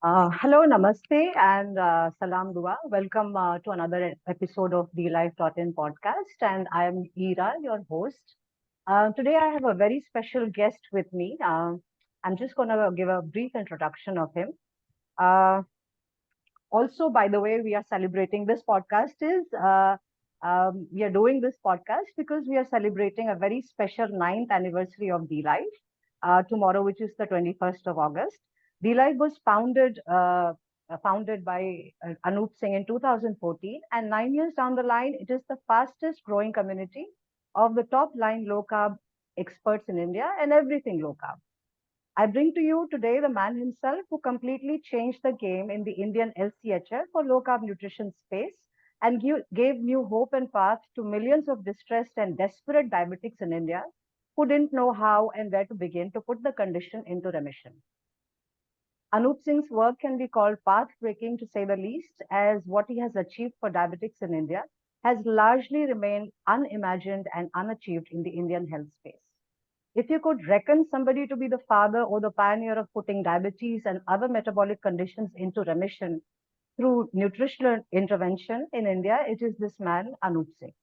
Hello, namaste, and salam dua. Welcome to another episode of dLife.in podcast. And I am Ira, your host. Today, I have a very special guest with me. I'm just going to give a brief introduction of him. Uh, Also, by the way, we are celebrating this podcast is we are doing this podcast because we are celebrating a very special ninth anniversary of dLife tomorrow, which is the 21st of August. dLife was founded by Anup Singh in 2014, and 9 years down the line, it is the fastest growing community of the top line low carb experts in India and everything low carb. I bring to you today the man himself who completely changed the game in the Indian LCHF for low carb nutrition space and gave new hope and path to millions of distressed and desperate diabetics in India who didn't know how and where to begin to put the condition into remission. Anup Singh's work can be called path-breaking to say the least, as what he has achieved for diabetics in India has largely remained unimagined and unachieved in the Indian health space. If you could reckon somebody to be the father or the pioneer of putting diabetes and other metabolic conditions into remission through nutritional intervention in India, it is this man, Anup Singh.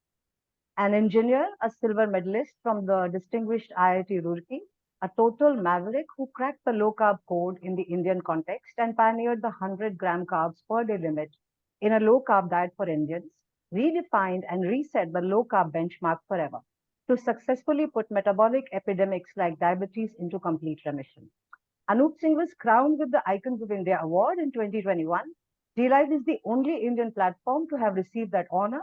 An engineer, a silver medalist from the distinguished IIT Roorkee, a total maverick who cracked the low carb code in the Indian context and pioneered the 100-gram carbs per day limit in a low carb diet for Indians, redefined and reset the low carb benchmark forever to successfully put metabolic epidemics like diabetes into complete remission. Anup Singh was crowned with the Icons of India Award in 2021. dLife is the only Indian platform to have received that honor.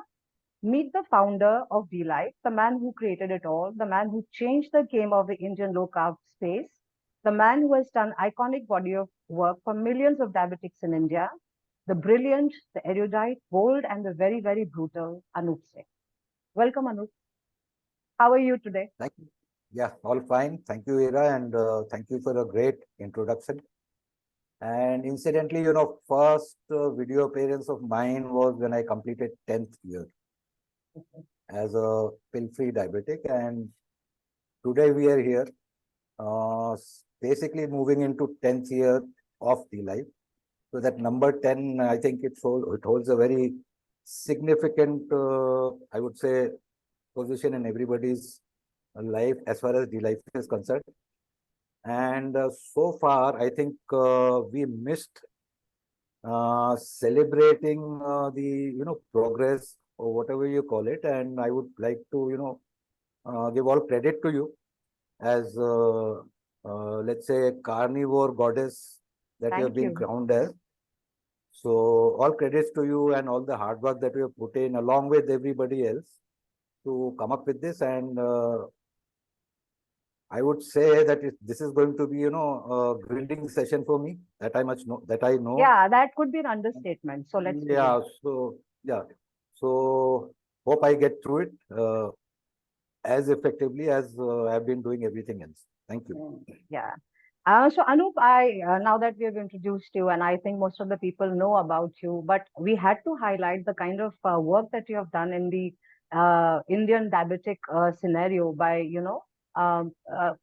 Meet the founder of dLife, the man who created it all, the man who changed the game of the Indian low carb space, the man who has done iconic body of work for millions of diabetics in India, the brilliant, the erudite, bold, and the very, very brutal Anup Singh. Welcome, Anup. How are you today? Thank you. Yeah, all fine. Thank you, Ira, and thank you for a great introduction. And incidentally, first video appearance of mine was when I completed 10th year as a pill-free diabetic, and today we are here, basically moving into 10th year of the life. So that number 10, I think it holds a very significant, I would say, position in everybody's life as far as dLife is concerned. And so far, I think we missed celebrating the progress or whatever you call it. And I would like to give all credit to you as let's say carnivore goddess that you have been crowned as. So all credits to you and all the hard work that you have put in along with everybody else to come up with this. And I would say that this is going to be, a grilling session for me. That I know. Yeah, that could be an understatement. So let's begin. So hope I get through it as effectively as I've been doing everything else. Thank you. Yeah. So Anup, now that we have introduced you, and I think most of the people know about you, but we had to highlight the kind of work that you have done in the Indian diabetic scenario by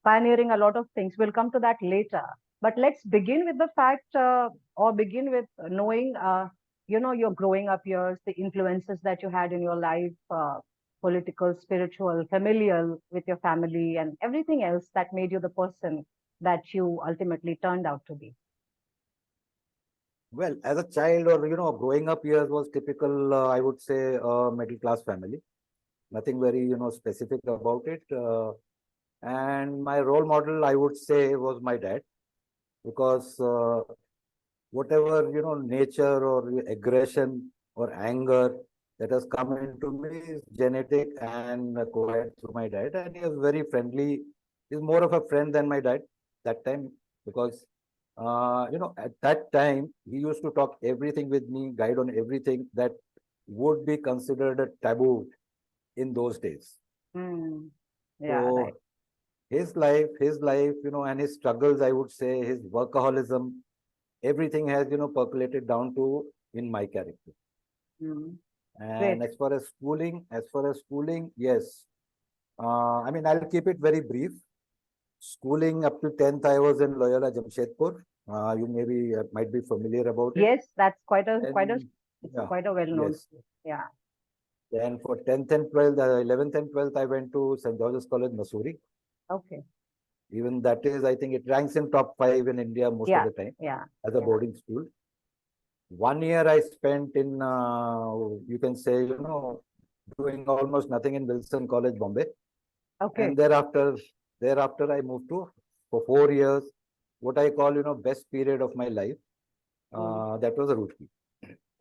pioneering a lot of things. We'll come to that later. But let's begin with the fact, or begin with knowing, your growing up years, the influences that you had in your life, political, spiritual, familial, with your family, and everything else that made you the person that you ultimately turned out to be. Well, as a child or, growing up years was typical, I would say, middle class family. Nothing very, specific about it. And my role model, I would say, was my dad, because whatever, nature or aggression or anger that has come into me is genetic and acquired through my dad. And he was very friendly. He's more of a friend than my dad that time, because at that time he used to talk everything with me, guide on everything that would be considered a taboo in those days. Yeah, so right. his life, and his struggles, I would say, his workaholism, everything has, percolated down to in my character. And Great. as far as schooling, yes. I mean, I'll keep it very brief. Schooling up to 10th, I was in Loyola Jamshedpur. You maybe might be familiar about it. Yes, that's And it's yeah, quite a well-known yes. school. Yeah. Then for 10th and 12th, 11th and 12th, I went to St. George's College, Missouri. Okay. Even that is, I think it ranks in top 5 in India most of Yeah. the time Yeah. as a Yeah. boarding school. 1 year I spent in, you can say, doing almost nothing in Wilson College, Bombay. And Okay. thereafter I moved to, for 4 years, what I call, best period of my life. Mm. That was a Roorkee.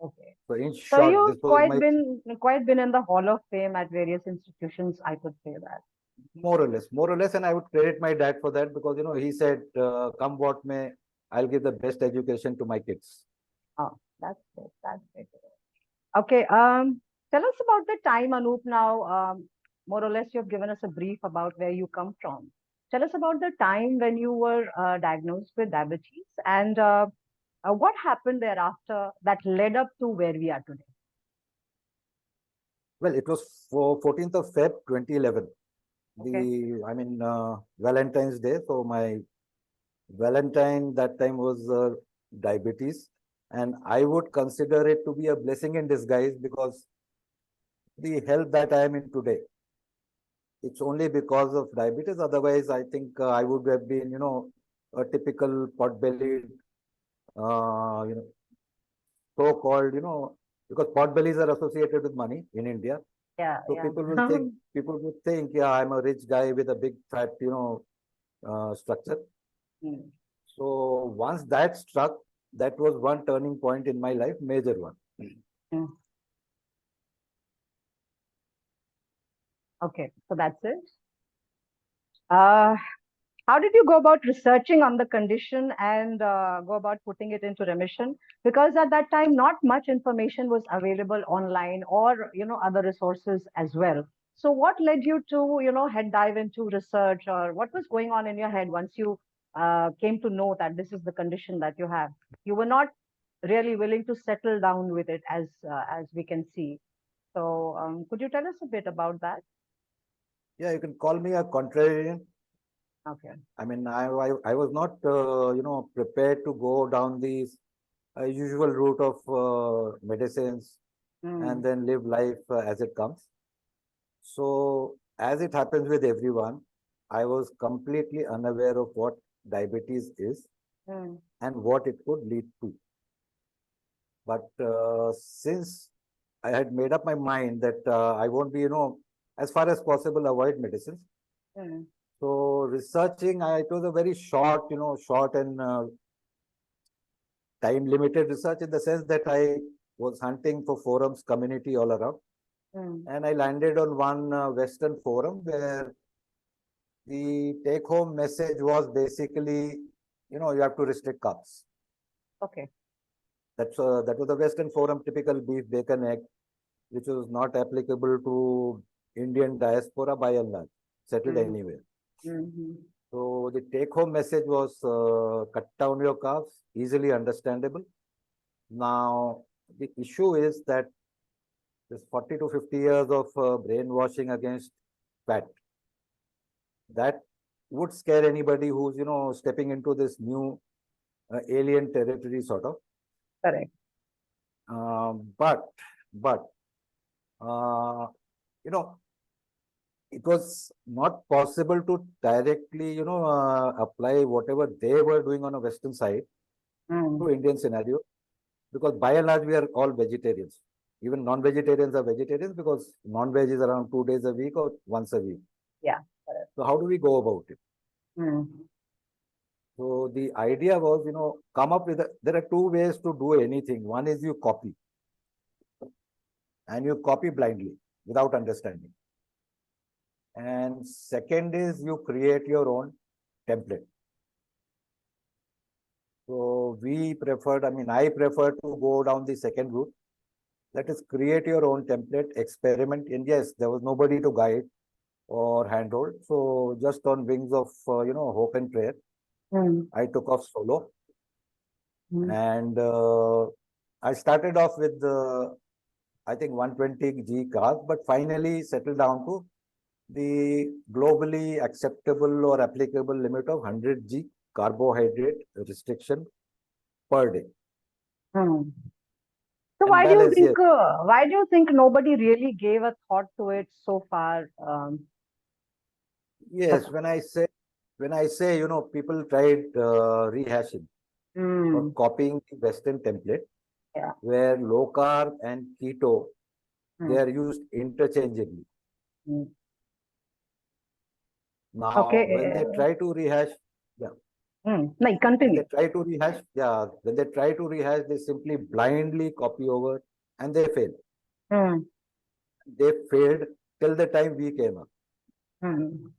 Okay. So in So short, you've this was my, quite been in the Hall of Fame at various institutions, I could say that. more or less, and I would credit my dad for that because, he said, come what may, I'll give the best education to my kids. Oh, that's great. That's great. Okay. Tell us about the time, Anup. Now, more or less, you've given us a brief about where you come from. Tell us about the time when you were diagnosed with diabetes and what happened thereafter that led up to where we are today. Well, it was for 14th of Feb 2011. Okay. Valentine's Day. So my Valentine that time was diabetes. And I would consider it to be a blessing in disguise because the health that I am in today, it's only because of diabetes. Otherwise, I think I would have been, a typical pot-bellied, you know, so-called, because pot-bellies are associated with money in India. Yeah. So Yeah. people would think, yeah, I'm a rich guy with a big fat, structure. Hmm. So once that struck, that was one turning point in my life, major one. Hmm. Okay. So that's it. Uh, how did you go about researching on the condition and go about putting it into remission? Because at that time, not much information was available online or, other resources as well. So what led you to, head dive into research, or what was going on in your head once you came to know that this is the condition that you have? You were not really willing to settle down with it as we can see. So could you tell us a bit about that? Yeah, you can call me a contrarian. Okay. I mean, I was not, prepared to go down the usual route of medicines and Mm, then live life as it comes. So, as it happens with everyone, I was completely unaware of what diabetes is mm, and what it could lead to. But since I had made up my mind that I won't be, as far as possible, avoid medicines. mm. So researching, it was a very short, short and time limited research in the sense that I was hunting for forums, community all around. Mm. And I landed on one Western forum where the take home message was basically, you have to restrict carbs. Okay. That was a Western forum, typical beef, bacon, egg, which was not applicable to Indian diaspora by and large, settled Mm, anywhere. mhm. So the take home message was cut down your carbs, easily understandable. Now, the issue is that this 40 to 50 years of brainwashing against fat, that would scare anybody who's, stepping into this new alien territory sort of. Correct. But, but, uh, you know, it was not possible to directly, apply whatever they were doing on a Western side Mm. to Indian scenario because by and large we are all vegetarians. Even non-vegetarians are vegetarians because non-veg is around 2 days a week or once a week. Yeah. Correct. So how do we go about it? Mm. So the idea was, come up with there are two ways to do anything. One is you copy and you copy blindly without understanding. And second is you create your own template. So I prefer to go down the second route. That is create your own template, experiment. And yes, there was nobody to guide or handhold. So just on wings of, hope and prayer, Mm. I took off solo. Mm. And I started off with, I think 120 G carbs, but finally settled down to the globally acceptable or applicable limit of 100 G carbohydrate restriction per day. Hmm. So And balance, yes. why do you think nobody really gave a thought to it so far? Yes, when I say, people tried rehashing or Mm, copying the Western template yeah. where low carb and keto, they Mm, are used interchangeably. mm. Now, when Okay. they try to rehash, yeah, No, when they continue. try to rehash, yeah, when they try to rehash, they simply blindly copy over and they fail. Mm, They failed till the time we came up. mm.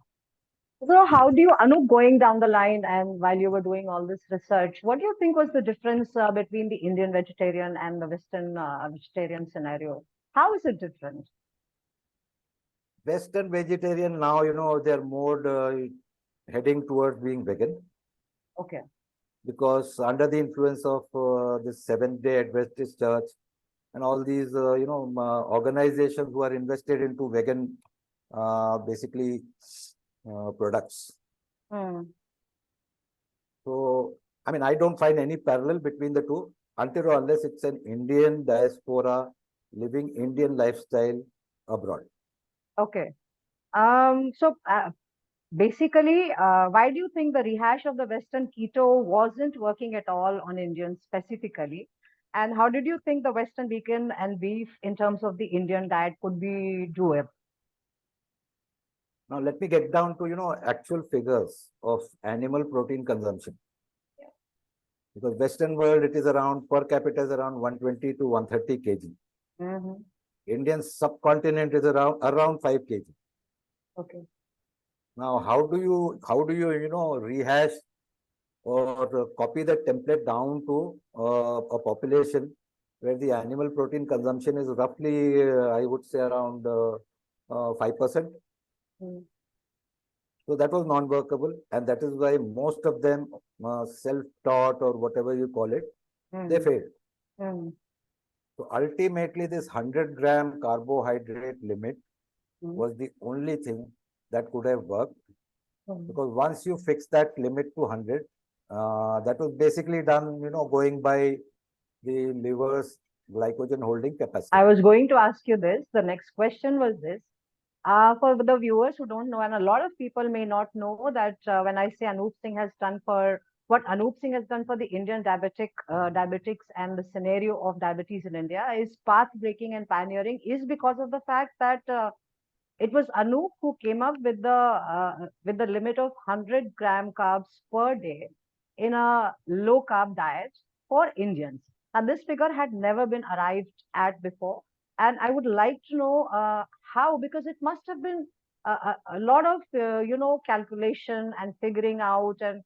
So how do you, Anup, going down the line and while you were doing all this research, what do you think was the difference between the Indian vegetarian and the Western vegetarian scenario? How is it different? Western vegetarian now, they're more heading towards being vegan Okay. because under the influence of this Seventh-day Adventist Church and all these, organizations who are invested into vegan, basically, products. Mm, So, I mean, I don't find any parallel between the two until or unless it's an Indian diaspora living Indian lifestyle abroad. okay. So basically, why do you think the rehash of the Western keto wasn't working at all on Indians specifically? And how did you think the Western vegan and beef in terms of the Indian diet could be doable? Now, let me get down to, actual figures of animal protein consumption. Because Western world, it is around per capita is around 120 to 130 kg. Mm-hmm. Indian subcontinent is around 5 kg. Okay. Now, how do you, rehash or copy the template down to a population where the animal protein consumption is roughly, I would say, around 5%. Mm, So that was non-workable, and that is why most of them, self-taught or whatever you call it, they mm, failed. mm, So ultimately, this 100-gram carbohydrate limit mm, was the only thing that could have worked, mm. because once you fix that limit to 100, that was basically done, going by the liver's glycogen holding I capacity. was going to ask you this. The next question was this. For the viewers who don't know, and a lot of people may not know that when I say Anup Singh has done for what Anup Singh has done for the Indian diabetics and the scenario of diabetes in India is path breaking and pioneering is because of the fact that it was Anup who came up with the limit of 100-gram carbs per day in a low carb diet for Indians. Now, this figure had never been arrived at before, and I would like to know how, because it must have been a lot of calculation and figuring out, and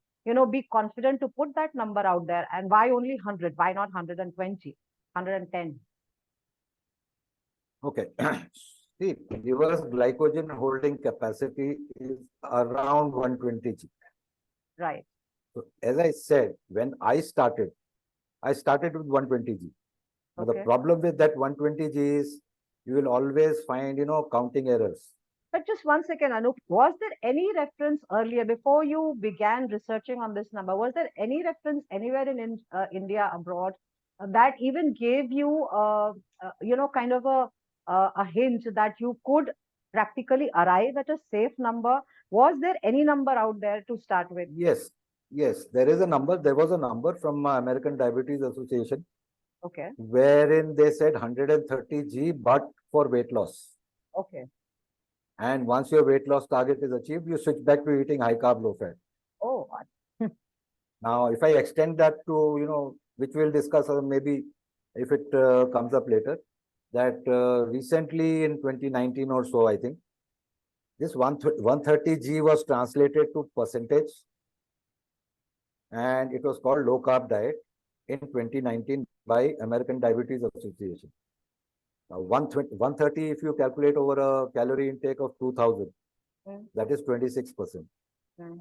be confident to put that number out there. And why only 100? Why not 120, 110? Okay. See, liver's glycogen holding capacity is around 120 G. Right. So as I said, when I started with 120 G. Now the Okay. problem with that 120 G is you will always find, counting errors. But just one second, Anup, was there any reference earlier before you began researching on this number? Was there any reference anywhere in India abroad that even gave you, kind of a hint that you could practically arrive at a safe number? Was there any number out there to start with? Yes, yes, there is a number. There was a number from American Diabetes Association Okay, wherein they said 130 G, but for weight loss. okay. And once your weight loss target is achieved, you switch back to eating high carb, low fat. Oh, Now, if I extend that to, which we'll discuss maybe if it comes up later, that recently in 2019 or so, I think, this 130 G was translated to percentage and it was called low carb diet in 2019 by American Diabetes Association. Now, 130, if you calculate over a calorie intake of 2000, mm, that is 26%. mm,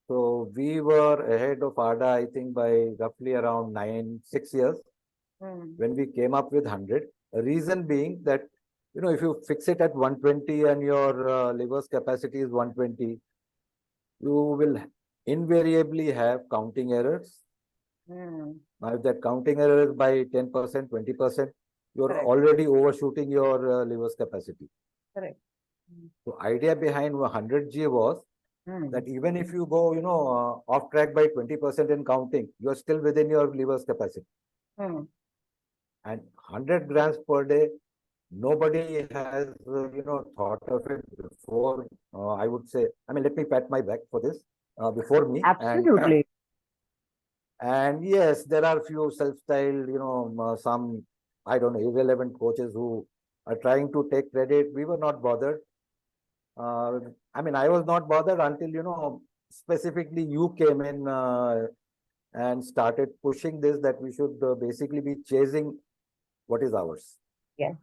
So we were ahead of ADA, I think, by roughly around 6 years mm, when we came up with 100. A reason being that, if you fix it at 120 and your liver's capacity is 120, you will invariably have counting errors Mm. Now, if that counting error is by 10%, 20%, you're Correct. already overshooting your liver's capacity. Correct. Mm. So idea behind 100G was Mm. that even if you go, off track by 20% in counting, you're still within your liver's capacity. Mm. And 100 grams per day, nobody has, thought of it before. I would say, I mean, let me pat my back for this before me. And Absolutely. and yes, there are few self-styled, some, I don't know, irrelevant coaches who are trying to take credit. We were not bothered. Uh, I mean, I was not bothered until, specifically you came in and started pushing this that we should basically be chasing what is ours Yes.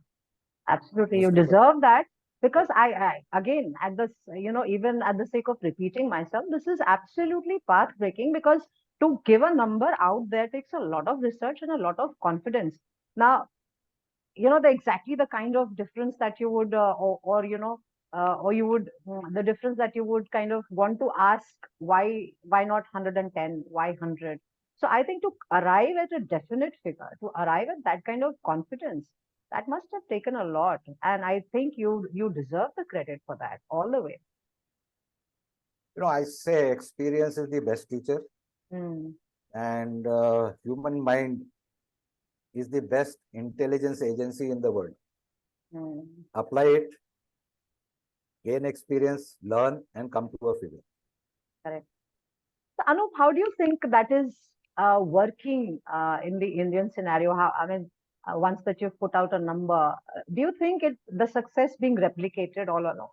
Absolutely, you instead of. deserve that because I again at this, even at the sake of repeating myself, this is absolutely path breaking because to give a number out there takes a lot of research and a lot of confidence. Now, the exactly the kind of difference that you would, or you would, the difference that you would kind of want to ask why not 110, why 100? So I think to arrive at a definite figure, to arrive at that kind of confidence, that must have taken a lot, and I think you deserve the credit for that all the way. I say experience is the best teacher, Mm, and human mind is the best intelligence agency in the world. mm, Apply it, gain experience, learn, and come to a figure. correct. So, Anup, how do you think that is working in the Indian scenario? How, I mean, once that you've put out a number, do you think the success being replicated all along?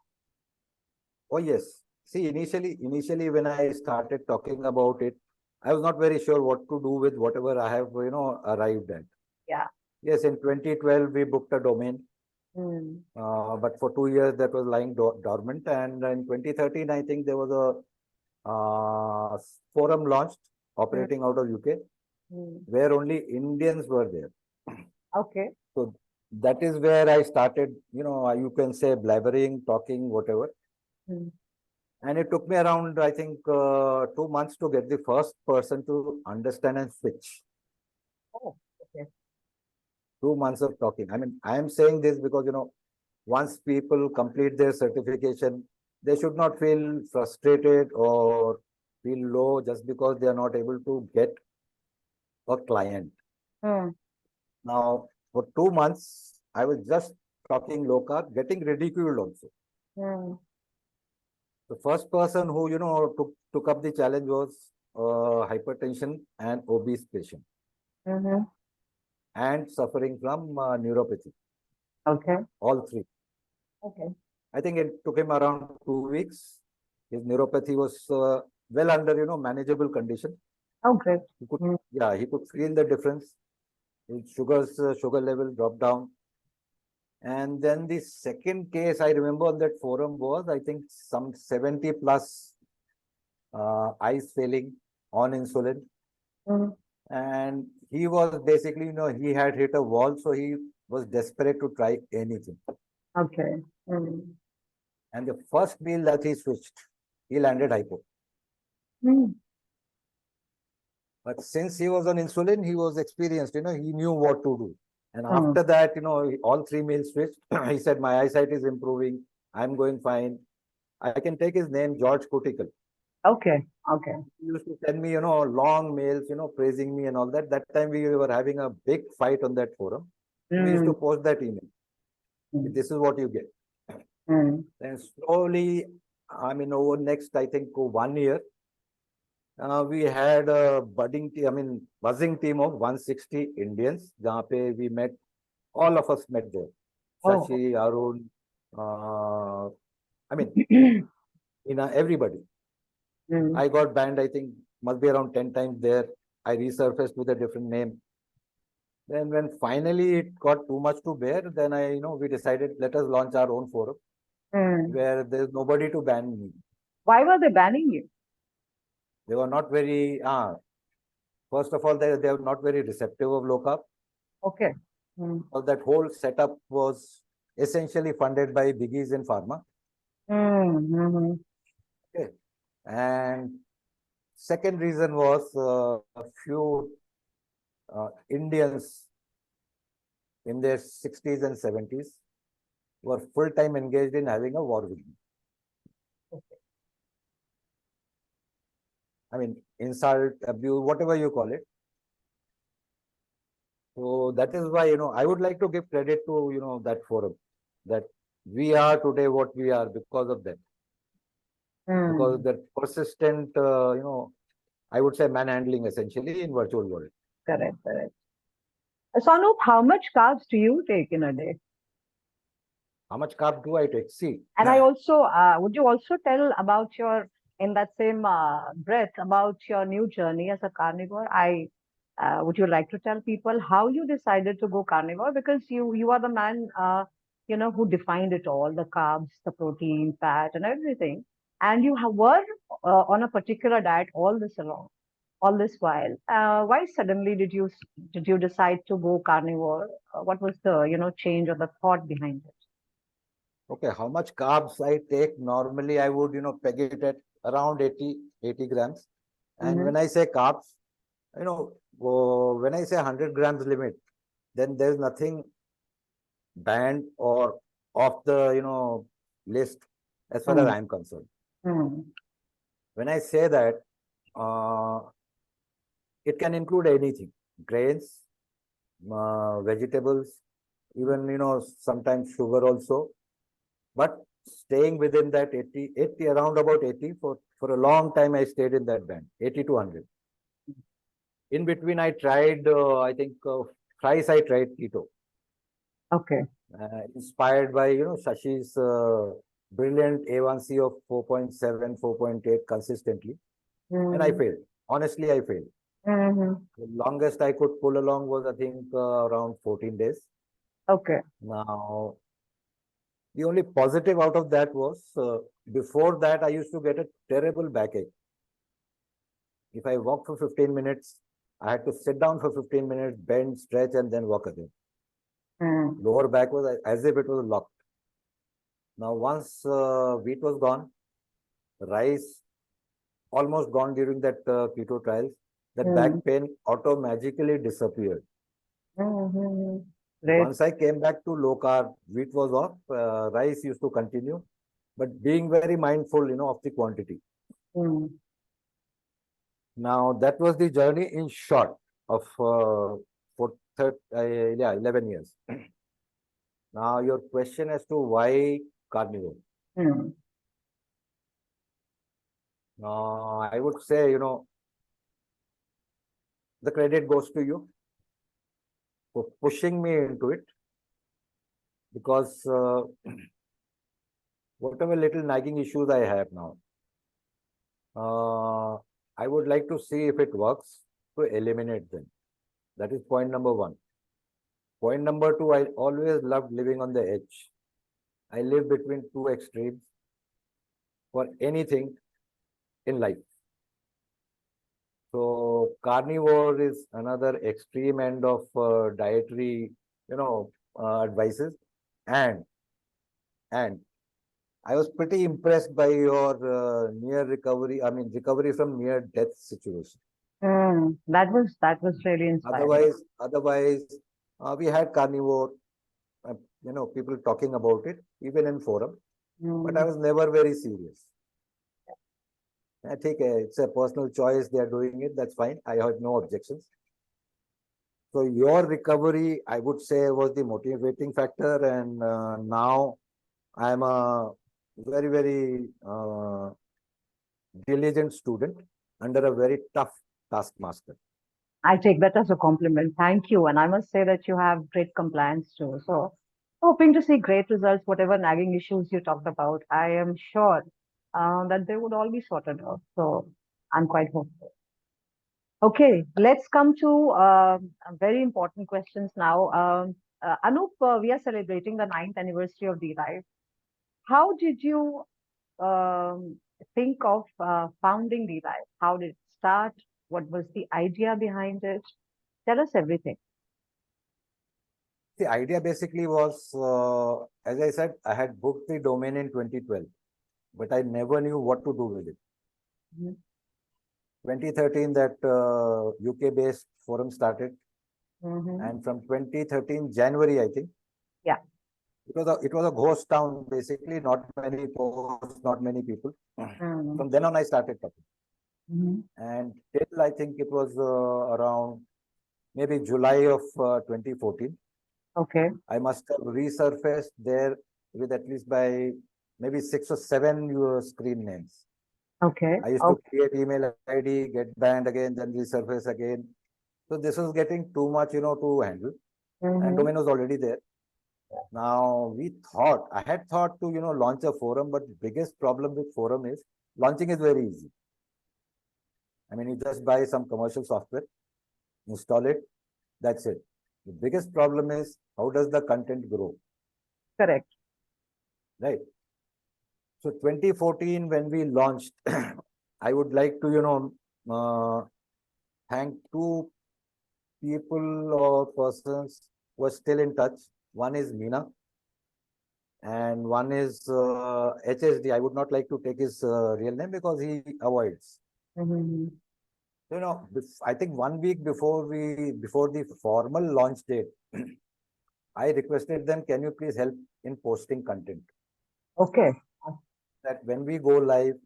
Oh yes. See, initially when I started talking about it, I was not very sure what to do with whatever I have, arrived at. Yeah. Yes, in 2012 we booked a domain, Mm, but for 2 years that was lying dormant. And in 2013, I think there was a forum launched mm, operating out of UK, mm. where only Indians were there. Okay. So that is where I started, you can say blabbering, talking, whatever. Mm. And it took me around, I think, 2 months to get the first person to understand and switch. Oh, okay. 2 months of talking. I mean, I am saying this because, once people complete their certification, they should not feel frustrated or feel low just because they are not able to get a client. Mm, Now, for 2 months, I was just talking low carb, getting ridiculed also. mm, The first person who, took up the challenge was hypertension and obese patient mm-hmm. and suffering from neuropathy, Okay. all three. Okay. I think it took him around 2 weeks. His neuropathy was well under, manageable condition. Oh, great. He could, Mm, yeah, he could feel the difference. His sugar level dropped down. And then the second case I remember on that forum was, I think, some 70 plus eyes failing on insulin. mm, And he was basically, he had hit a wall, so he was desperate to try anything. okay. Mm, And the first meal that he switched, he landed hypo. mm, But since he was on insulin, he was experienced, he knew what to do. And mm. after that, all three meals switched. He said, my eyesight is improving. I'm going fine. I can take his name, George Kutical. Okay. Okay. He used to send me, long mails, praising me and all that. That time we were having a big fight on that forum. We used Mm, to post that email. mm, This is what you get. mm. Then slowly, I mean, over next, I think, 1 year, we had a buzzing team of 160 Indians. Jahan pe we met, all of us met there. Oh. Shashi, Arun, I mean, everybody. Mm, I got banned, I think, must be around 10 times there. I resurfaced with a different name. Then when finally it got too much to bear, then we decided, let us launch our own forum mm. where there's nobody to ban me. Why were they banning you? They were not very, first of all, they were not very receptive of low carb. Okay. Mm, So that whole setup was essentially funded by biggies in pharma. mm, mhm. Okay. And second reason was a few Indians in their 60s and 70s were full-time engaged in having a war with me. I mean, insult, abuse, whatever you call it. So that is why, I would like to give credit to, that forum, that we are today what we are because of that. Because of that persistent, I would say manhandling essentially in virtual world. Correct, correct. So, Anup, how much carbs do you take in a day? How much carb do I take? See, And I also, would you also tell about in that same breath, about your new journey as a carnivore? Would you like to tell people how you decided to go carnivore? Because you are the man, who defined it all, the carbs, the protein, fat, and everything. And were on a particular diet all this while. Why suddenly did you decide to go carnivore? What was the change or the thought behind it? okay, how much carbs I take? Normally, I would, peg it at around 80 grams. And Mm-hmm. when I say carbs, when I say 100 grams limit, then there's nothing banned or off the, list as far as Mm. I'm concerned. Mm. When I say that, it can include anything, grains, vegetables, even, sometimes sugar also. But staying within that 80, around about 80, for a long time, I stayed in that band, 80 to 100. In between, I tried, I think, thrice I tried keto, Okay. inspired by, Shashi's brilliant A1C of 4.7, 4.8 consistently. And I Mm. failed. Honestly, I failed. Mm-hmm. The longest I could pull along was, I think, around 14 days. Okay. Now, the only positive out of that was, before that, I used to get a terrible backache. If I walked for 15 minutes, I had to sit down for 15 minutes, bend, stretch, and then walk again. Mm. Lower back was as if it was locked. Now, once wheat was gone, rice almost gone during that keto trials, that Mm. back pain automatically disappeared. Mm-hmm. Great. Once I came back to low carb, wheat was off, rice used to continue, but being very mindful, of the quantity. Mm. Now, that was the journey in short of for 11 years. Now, your question as to why carnivore. Mm. I would say, the credit goes to you for pushing me into it, because whatever little nagging issues I have now, I would like to see if it works to eliminate them. That is point number one. Point number two, I always loved living on the edge. I live between two extremes for anything in life. So carnivore is another extreme end of dietary, advices. And and I was pretty impressed by your near recovery. I mean, recovery from near death situation. Mm. That was really inspiring. Otherwise, we had carnivore, people talking about it, even in forum, but I Mm. was never very serious. I think it's a personal choice. They are doing it. That's fine. I have no objections. So your recovery, I would say, was the motivating factor, and now I am a very, very diligent student under a very tough taskmaster. I take that as a compliment. Thank you. And I must say that you have great compliance too. So, hoping to see great results, whatever nagging issues you talked about. I am sure that they would all be sorted out. So, I'm quite hopeful. Okay, let's come to very important questions now. Anup, we are celebrating the ninth anniversary of dLife. How did you think of founding dLife? How did it start? What was the idea behind it? Tell us everything. The idea basically was, as I said, I had booked the domain in 2012, but I never knew what to do with it. Mhm. 2013, that UK-based forum started. And from 2013 January, I think, Yeah. it was a ghost town, basically, not many posts, not many people. From then on, I started talking. And till I think it was around maybe July of 2014, Okay. I must have resurfaced there with at least by maybe 6 or 7 screen names. Okay. I used to create email ID, get banned again, then resurface again. So this was getting too much, to handle. And domain was already there. Now I had thought to, launch a forum, but the biggest problem with forum is launching is very easy. I mean, you just buy some commercial software, install it, that's it. The biggest problem is how does the content grow, Correct. right? So 2014, when we launched, I would like to, thank two people or persons who are still in touch. One is Meena and one is HSD. I would not like to take his real name because he avoids. I think 1 week before the formal launch date, I requested them, can you please help in posting content? Okay. That when we go live,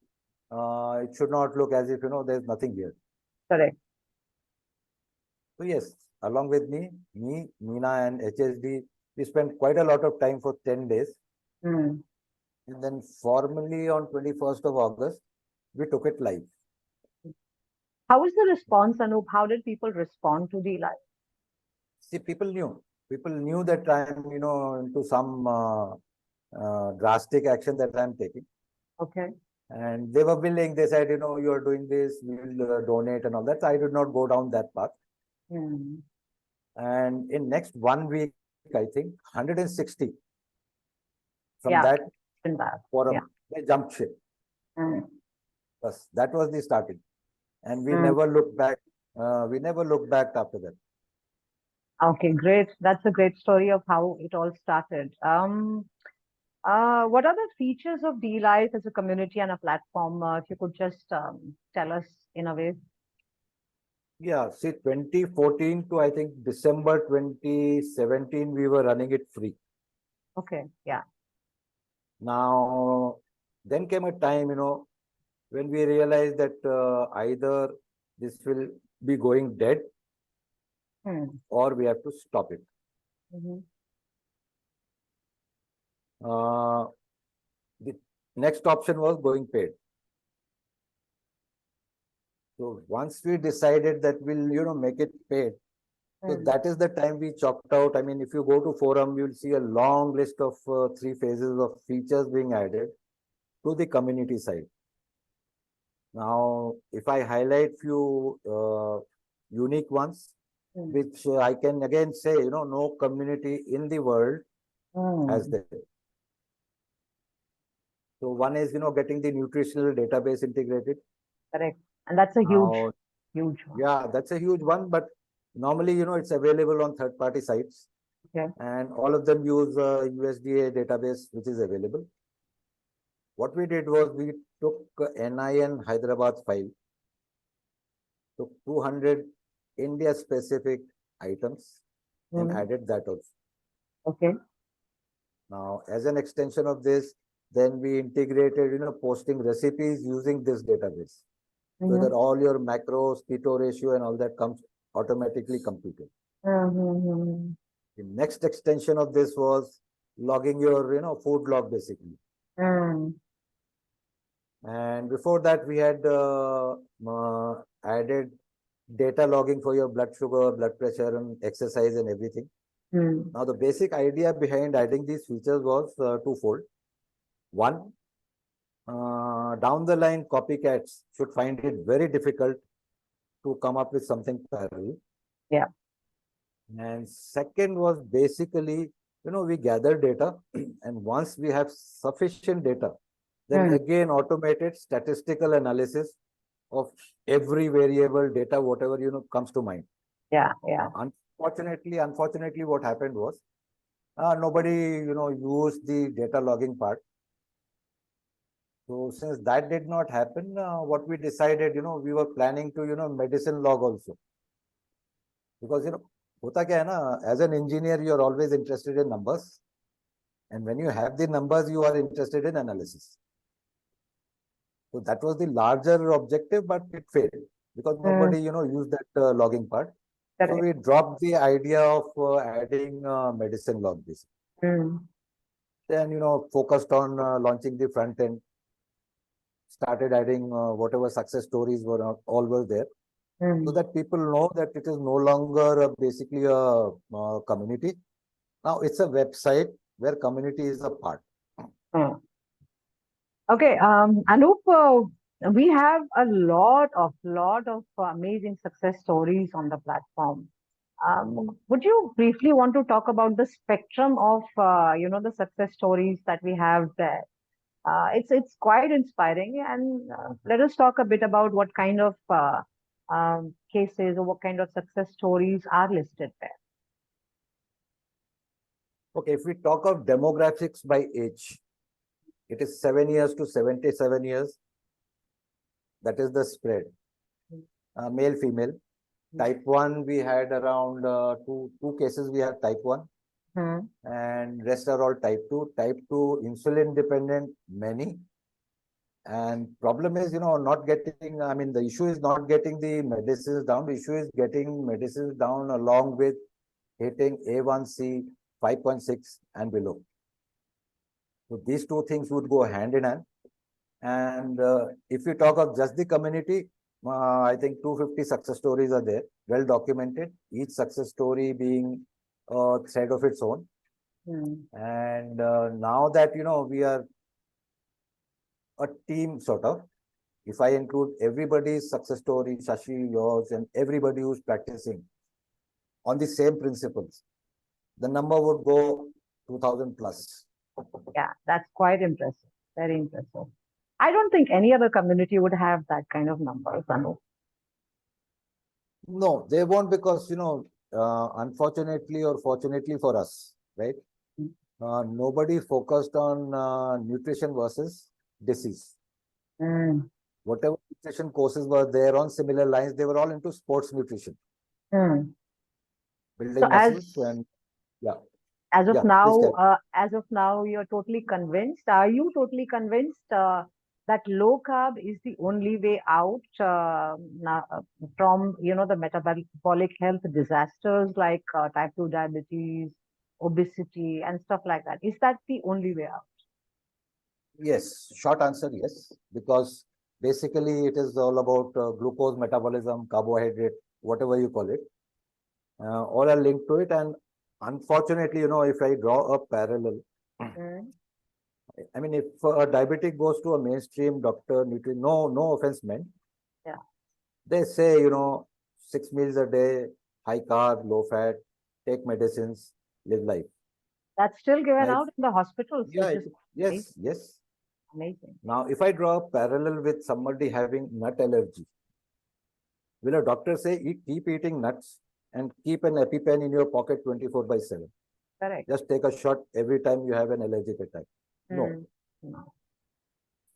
it should not look as if, there's nothing here. Correct. So yes, along with me, Meena and HSD, we spent quite a lot of time for 10 days. And then formally on 21st of August, we took it live. How was the response, Anup? How did people respond to dLife? See, people knew that I'm, into some drastic action that I'm taking. Okay. And they were willing. They said, you are doing this, we will donate and all that. So I did not go down that path. And in next 1 week, I think 160 from that forum, they jumped ship. Yes, that was the starting. And we never looked back. We never looked back after that. Okay, great. That's a great story of how it all started. What are the features of dLife as a community and a platform? If you could just tell us in a way. Yeah, see, 2014 to I think December 2017, we were running it free. Okay, yeah. Now, then came a time, when we realized that either this will be going dead or we have to stop it. The next option was going paid. So once we decided that we'll, make it paid, so that is the time we chopped out. I mean, if you go to forum, you'll see a long list of 3 phases of features being added to the community side. Now, if I highlight few unique ones, which I can again say, no community in the world has that. So one is, getting the nutritional database integrated. Correct. And that's a huge one. Yeah, that's a huge one. But normally, it's available on third-party sites. Okay. And all of them use USDA database, which is available. What we did was we took NIN Hyderabad file, took 200 India-specific items and added that also. Okay. Now, as an extension of this, then we integrated, posting recipes using this database. So that all your macros, keto ratio and all that comes automatically computed. The next extension of this was logging your, food log basically. And before that, we had added data logging for your blood sugar, blood pressure, and exercise and everything. Now, the basic idea behind adding these features was twofold. One, down the line, copycats should find it very difficult to come up with something parallel. Yeah. And second was basically, we gather data, and once we have sufficient data, then again automated statistical analysis of every variable data, whatever comes to mind. Yeah. Unfortunately, what happened was nobody used the data logging part. So since that did not happen, what we decided, we were planning to medicine log also, because होता क्या है ना, as an engineer, you are always interested in numbers. And when you have the numbers, you are interested in analysis. So that was the larger objective, but it failed because Mm, nobody, used that logging part. So correct. we dropped the idea of adding medicine log this. Mm, Then, focused on launching the front end, started adding whatever success stories were all were there, so mm, that people know that it is no longer basically a community. Now it's a website where community is a part. mm. Okay, Anup, we have a lot of amazing success stories on the platform. Would you briefly want to talk about the spectrum of, the success stories that we have there? It's quite inspiring, and let us talk a bit about what kind of cases or what kind of success stories are listed there. Okay, if we talk of demographics by age, it is 7 years to 77 years. That is the spread. Male, female. Type 1, we had around two cases, we had type 1, Hmm. and rest are all type 2. Type 2, insulin dependent, many. And problem is, not getting, I mean, the issue is not getting the medicines down. The issue is getting medicines down along with hitting A1C 5.6 and below. So these two things would go hand in hand. And if we talk of just the community, I think 250 success stories are there, well documented, each success story being a thread of its own. Hmm. And now that, we are a team sort of, if I include everybody's success story, Shashi, yours, and everybody who's practicing on the same principles, the number would go 2000 plus. Yeah, that's quite impressive. Very impressive. I don't think any other community would have that kind of numbers, Anup. No, they won't because, unfortunately or fortunately for us, right? Nobody focused on nutrition versus disease. Mm. Whatever nutrition courses were there on similar lines, they were all into sports nutrition, Mm. So building muscles, and yeah, yeah. Please carry. as of now, you're totally convinced. Are you totally convinced that low carb is the only way out now, from the metabolic health disasters like type 2 diabetes, obesity, and stuff like that? Is that the only way out? Yes, short answer, yes, because basically it is all about glucose metabolism, carbohydrate, whatever you call it, all are linked to it. And unfortunately, if I draw a parallel, Mm. I mean, if a diabetic goes to a mainstream doctor, no offense meant, Yeah, they say, 6 meals a day, high carb, low fat, take medicines, live life. that's still given Now, if, out in the hospitals, which yeah, is yes, amazing. yes. Amazing. Now, if I draw a parallel with somebody having nut allergy, will a doctor say, keep eating nuts and keep an EpiPen in your pocket 24 by 7? Correct. Just take a shot every time you have an allergic attack. No. Mm. No.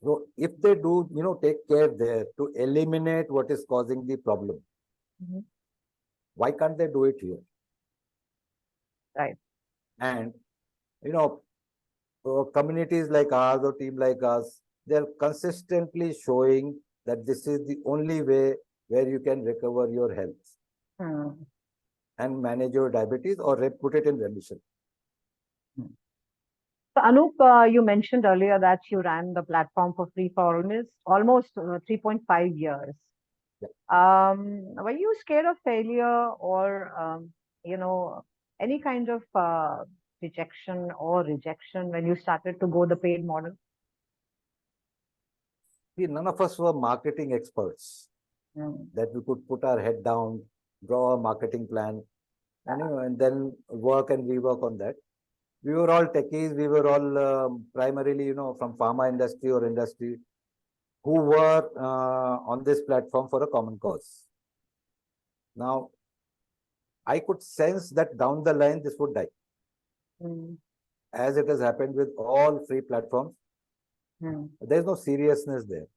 So if they do, take care there to eliminate what is causing the problem, Mhm. why can't they do it here? Right. And, you know, communities like ours or team like us, they're consistently showing that this is the only way where you can recover your health Mm. and manage your diabetes or put it in remission. Mm. So, Anup, you mentioned earlier that you ran the platform for free for almost 3.5 years. Yeah. Were you scared of failure or, you know, any kind of rejection or rejection when you started to go the paid model? See, none of us were marketing experts Mm. that we could put our head down, draw a marketing plan, and, and then work and rework on that. We were all techies. We were all primarily, from pharma industry or industry who were on this platform for a common cause. Now, I could sense that down the line, this would die, Mm. as it has happened with all free platforms. Mm. There's no seriousness there.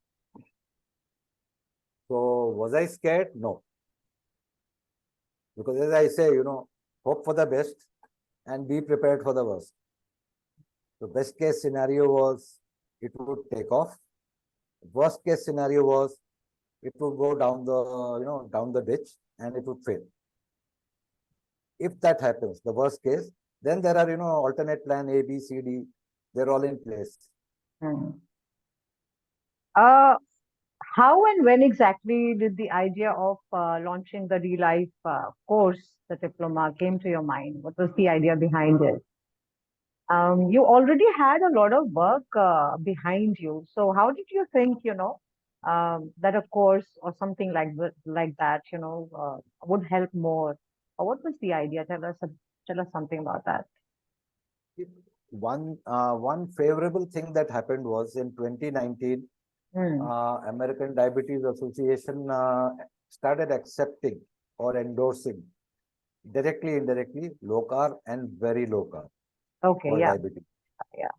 So, was I scared? No. Because as I say, hope for the best, and be prepared for the worst. The best case scenario was it would take off. Worst case scenario was it would go down the down the ditch and it would fail. If that happens, the worst case, then there are alternate plan A, B, C, D. They're all in place. Hmm. Uh, how and when exactly did the idea of launching the dLife course, the diploma, came to your mind? What was the idea behind it? You already had a lot of work behind you. So how did you think, that a course or something like that, would help more? Or what was the idea? Tell us something about that. One favorable thing that happened was in 2019, Hmm. American Diabetes Association started accepting or endorsing directly, indirectly, low carb and very low carb Okay, for yeah, diabetes. yeah.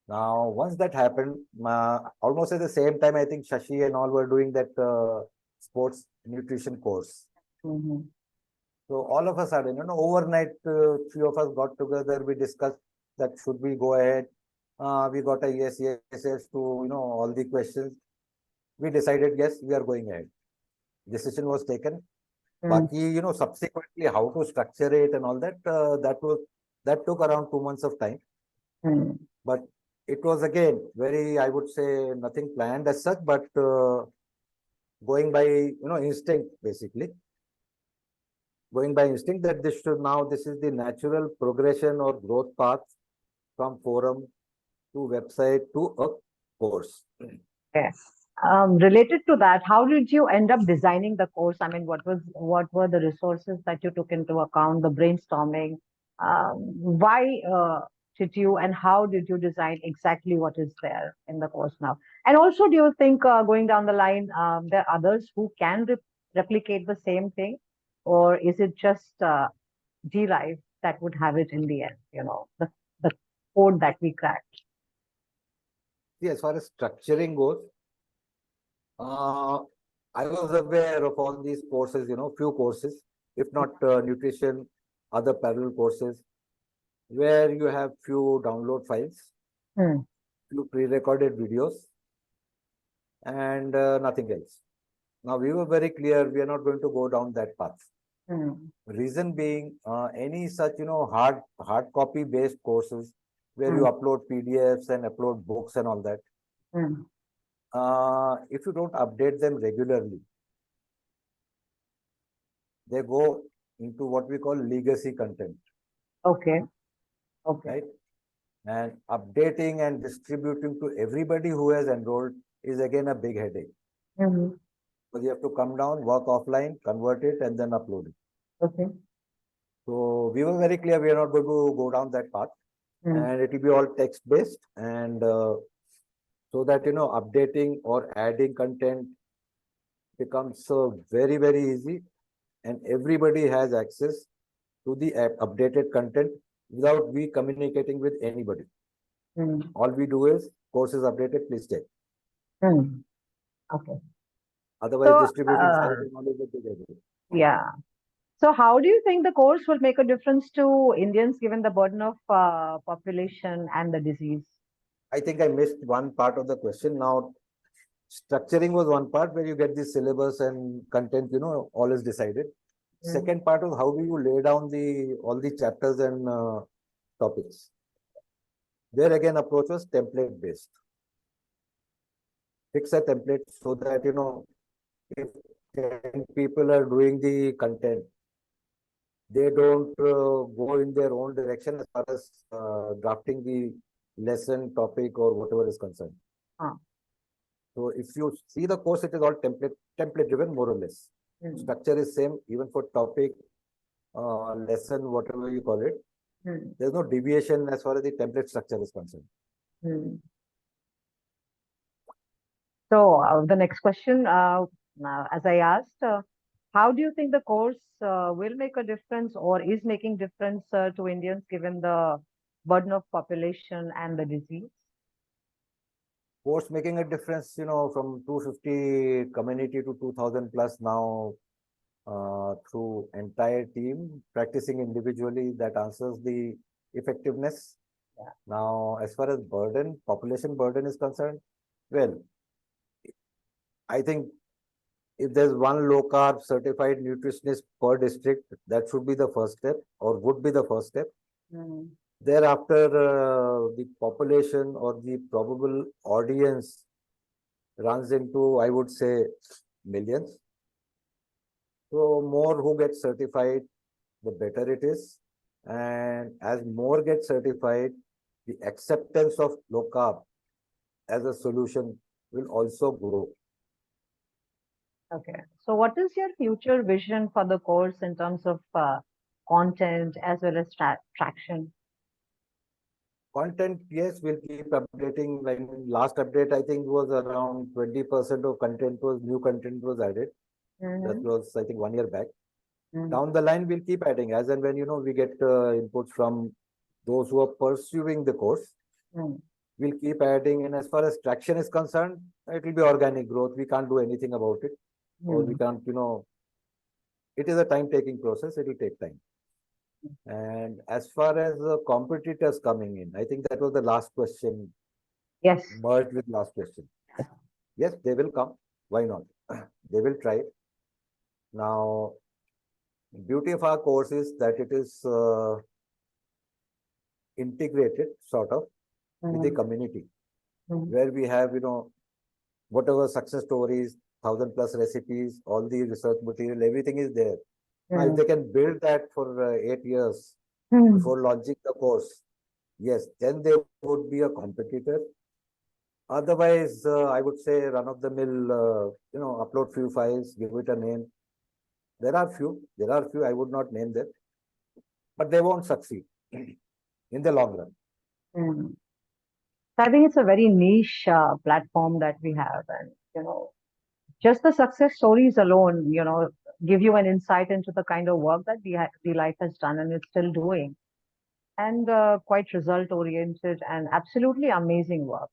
Now, once that happened, almost at the same time, I think Shashi and all were doing that sports nutrition course. Hmm. So all of us are, overnight, few of us got together. We discussed that should we go ahead. We got a yes to all the questions. We decided yes, we are going ahead. Decision was taken. Hmm. Baki, subsequently how to structure it and all that, that took around 2 months of time. Hmm. But it was again very, I would say, nothing planned as such, but going by instinct basically. Going by instinct that this is the natural progression or growth path from forum to website to a course. Okay. Related to that, how did you end up designing the course? I mean, what were the resources that you took into account, the brainstorming? Why did you and how did you design exactly what is there in the course now? And also, do you think going down the line, there are others who can replicate the same thing, or is it just dLife that would have it in the end? The code that we cracked. See, as far as structuring goes, I was aware of all these courses, few courses, if not nutrition, other parallel courses, where you have few download files, Hmm. few pre-recorded videos, and nothing else. Now, we were very clear we are not going to go down that path. Hmm. Reason being, any such, hard copy based courses where you Hmm. upload PDFs and upload books and all that, Hmm. if you don't update them regularly, they go into what we call legacy content, Okay. Okay. right? And updating and distributing to everybody who has enrolled is again a big headache. Mm-hmm. Because you have to come down, work offline, convert it, and then upload it. Okay. So we were very clear we are not going to go down that path, Mm. and it will be all text based, and so that updating or adding content becomes very easy, and everybody has access to the updated content without we communicating with anybody. Mm. All we do is course is updated, please check. Mm. Okay. Otherwise, So, distributing files and all is a big headache. yeah. So, how do you think the course will make a difference to Indians given the burden of population and the disease? I think I missed one part of the question. Now, structuring was one part where you get the syllabus and content, all is decided. Mm. Second part was how do you lay down all the chapters and topics. There again, approach was template based. Fix a template so that if 10 people are doing the content, they don't go in their own direction as far as drafting the lesson topic or whatever is concerned. Ah. So if you see the course, it is all template driven more or less. Mm. Structure is same even for topic, lesson, whatever you call it. Mm. There's no deviation as far as the template structure is concerned. Mm. So, the next question, as I asked, how do you think the course will make a difference or is making difference to Indians given the burden of population and the disease? Course making a difference, from 250 community to 2000 plus now, through entire team, practicing individually, that answers the effectiveness. Yeah. Now, as far as burden, population burden is concerned, well, I think if there's one low carb certified nutritionist per district, that should be the first step or would be the first step. Mm. Thereafter, the population or the probable audience runs into, I would say, millions. So more who get certified, the better it is. And as more get certified, the acceptance of low carb as a solution will also grow. Okay. So what is your future vision for the course in terms of content as well as traction? Content, yes, we'll keep updating. Like last update, I think was around 20% of content was new content was added. That Mm-hmm. was, I think, 1 year back. Mm-hmm. Down the line, we'll keep adding as and when, we get inputs from those who are pursuing the course. We'll keep adding. And as far as traction is concerned, it will be organic growth. We can't do anything about it. Or we can't, it is a time-taking process. It will take time. And as far as the competitors coming in, I think that was the last question, Yes. merged with last question. Yes, they will come. Why not? They will try. Now, beauty of our course is that it is integrated sort of with the community, where we have, whatever success stories, 1,000+ recipes, all the research material, everything is there. Now, if they can build that for 8 years before launching the course, yes, then they would be a competitor. Otherwise, I would say run of the mill, upload few files, give it a name. There are few, I would not name them, but they won't succeed in the long run. So I think it's a very niche platform that we have, and just the success stories alone, give you an insight into the kind of work that dLife has done and it's still doing, and quite result oriented and absolutely amazing work.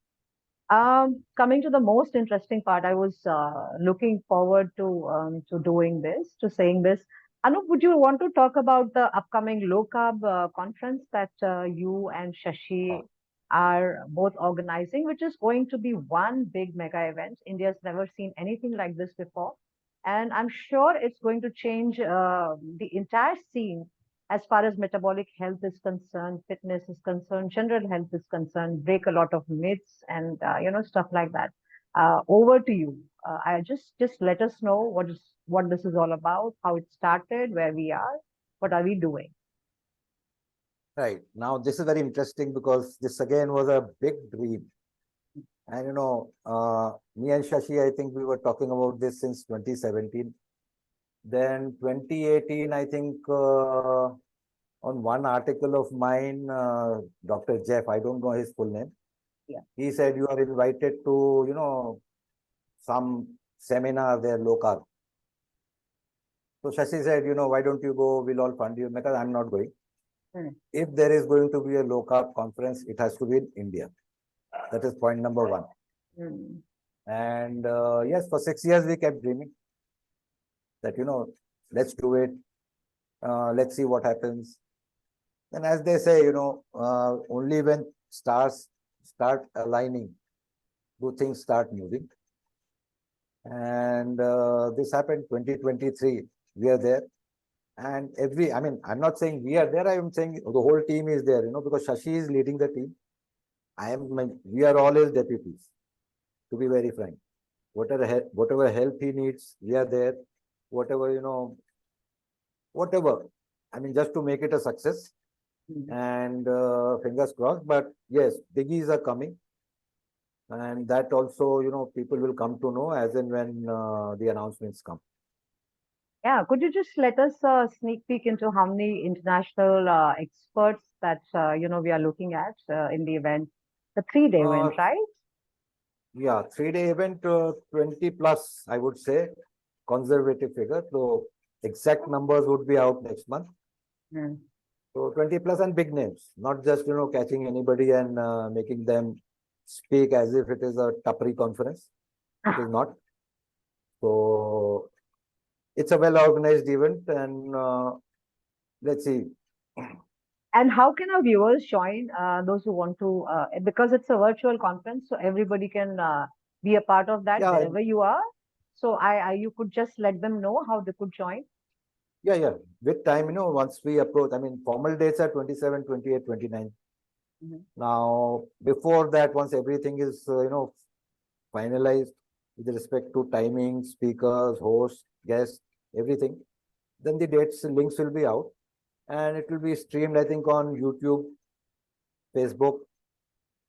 Coming to the most interesting part, I was looking forward to doing this, to saying this. Anup, would you want to talk about the upcoming low carb conference that you and Shashi are both organizing, which is going to be one big mega event? India's never seen anything like this before. And I'm sure it's going to change the entire scene as far as metabolic health is concerned, fitness is concerned, general health is concerned, break a lot of myths and stuff like that. Over to you. I just let us know what this is all about, how it started, where we are, what are we doing. Right. Now, this is very interesting because this again was a big dream. And, me and Shashi, I think we were talking about this since 2017. Then 2018, I think on one article of mine, Dr. Jeff, I don't know his full name. Yeah. He said you are invited to, some seminar there, low carb. So Shashi said, why don't you go? We'll all fund you. Because I'm not going. If there is going to be a low carb conference, it has to be in India. That is point number one. And yes, for 6 years, we kept dreaming that, let's do it. Let's see what happens. And as they say, only when stars start aligning, do things start moving. And this happened 2023. We are there. And I'm not saying we are there. I am saying the whole team is there, because Shashi is leading the team. We are all his deputies, to be very frank. Whatever help he needs, we are there. Whatever, whatever. Just to make it a success. And fingers crossed. But yes, biggies are coming. And that also, people will come to know as and when the announcements come. Yeah, could you just let us sneak peek into how many international experts that we are looking at in the event, the 3-day event, right? Yeah, 3-day event, 20+, I would say, conservative figure. So exact numbers would be out next month. So 20+ and big names, not just catching anybody and making them speak as if it is a Tapri conference. It is not. So it's a well-organized event, and let's see. And how can our viewers join, those who want to, because it's a virtual conference, so everybody can be a part of that Yeah, wherever you are. So you could just let them know how they could join. yeah. With time, once we approach, I mean, formal dates are 27, 28, 29. Mhm. Now, before that, once everything is, finalized with respect to timing, speakers, hosts, guests, everything, then the dates links will be out, and it will be streamed, I think, on YouTube, Facebook.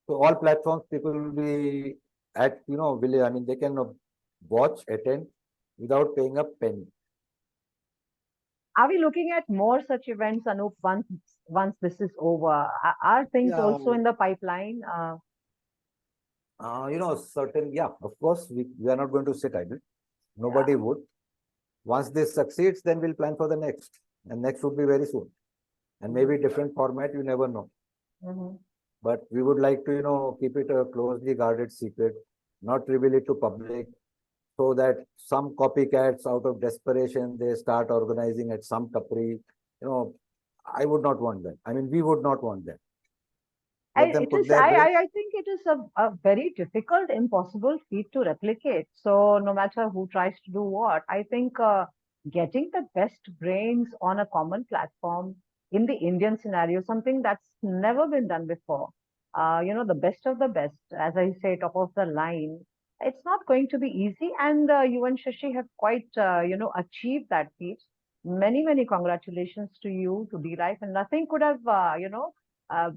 So all platforms, people will be at, will, I mean, they can watch, attend without paying a penny. Are we looking at more such events, Anup, once this is over? Are things Yeah, also in the pipeline? certain, yeah, of course, we are not going to sit idle. Yeah. Nobody would. Once this succeeds, then we'll plan for the next. And next would be very soon. And Mhm. maybe different format, you never know. Mhm. But we would like to, keep it a closely guarded secret, not reveal it to public, so that some copycats out of desperation, they start organizing at some tapri. You know, I would not want that. I mean, we would not want that. Let them It put is, their best. I think it is a very difficult, impossible feat to replicate. So no matter who tries to do what, I think getting the best brains on a common platform in the Indian scenario, something that's never been done before. The best of the best, as I say, top of the line. It's not going to be easy, and you and Shashi have quite, achieved that feat. Many, many congratulations to you, to dLife, and nothing could have,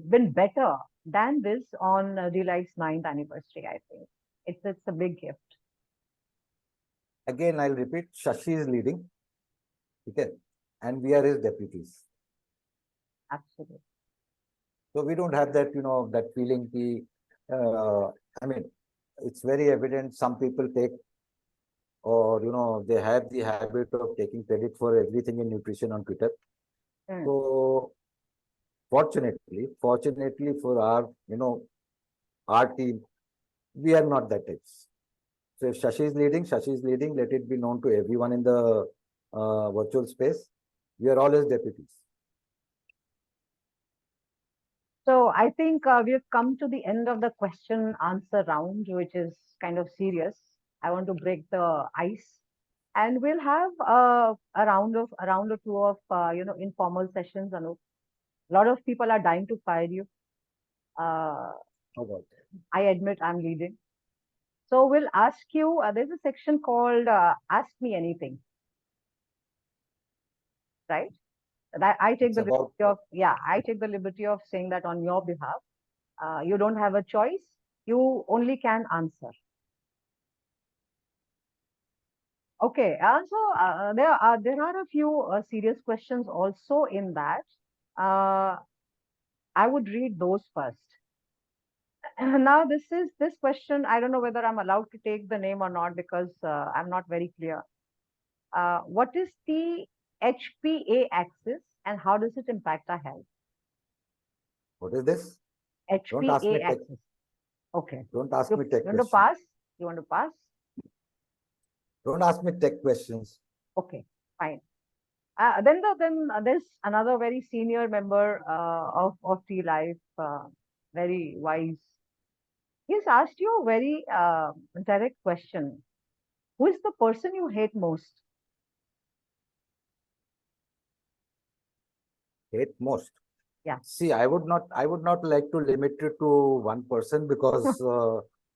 been better than this on dLife's ninth anniversary, I think. It's a big gift. Again, I'll repeat, Shashi is leading, okay? And we are his deputies. Absolutely. So we don't have that, that feeling. I mean, it's very evident some people take, or, they have the habit of taking credit for everything in nutrition on Twitter. Mm. So fortunately for our team, we are not that types. So if Shashi is leading, let it be known to everyone in the virtual space. We are all his deputies. So I think we've come to the end of the question answer round, which is kind of serious. I want to break the ice, and we'll have a round or two of informal sessions. Anup. A lot of people are dying to fire you. Uh, How about I admit I'm leading. So we'll ask you. There's a section called "Ask Me Anything," right? That I take it's the about liberty of, yeah, I take the liberty of saying that on your behalf. You don't have a choice. You only can answer. Okay. There are a few serious questions also in that. Uh, I would read those first. Now, this question. I don't know whether I'm allowed to take the name or not because I'm not very clear. What is the HPA axis and how does it impact our health? what is this? Don't ask me HPA tech. axis. Okay. Don't ask You me tech want to questions. pass? You want to pass? Don't ask me tech questions. Okay, fine. Then there's another very senior member of dLife, very wise. He's asked you a very direct question. Who is the person you hate most? Hate most. Yeah. See, I would not like to limit it to one person because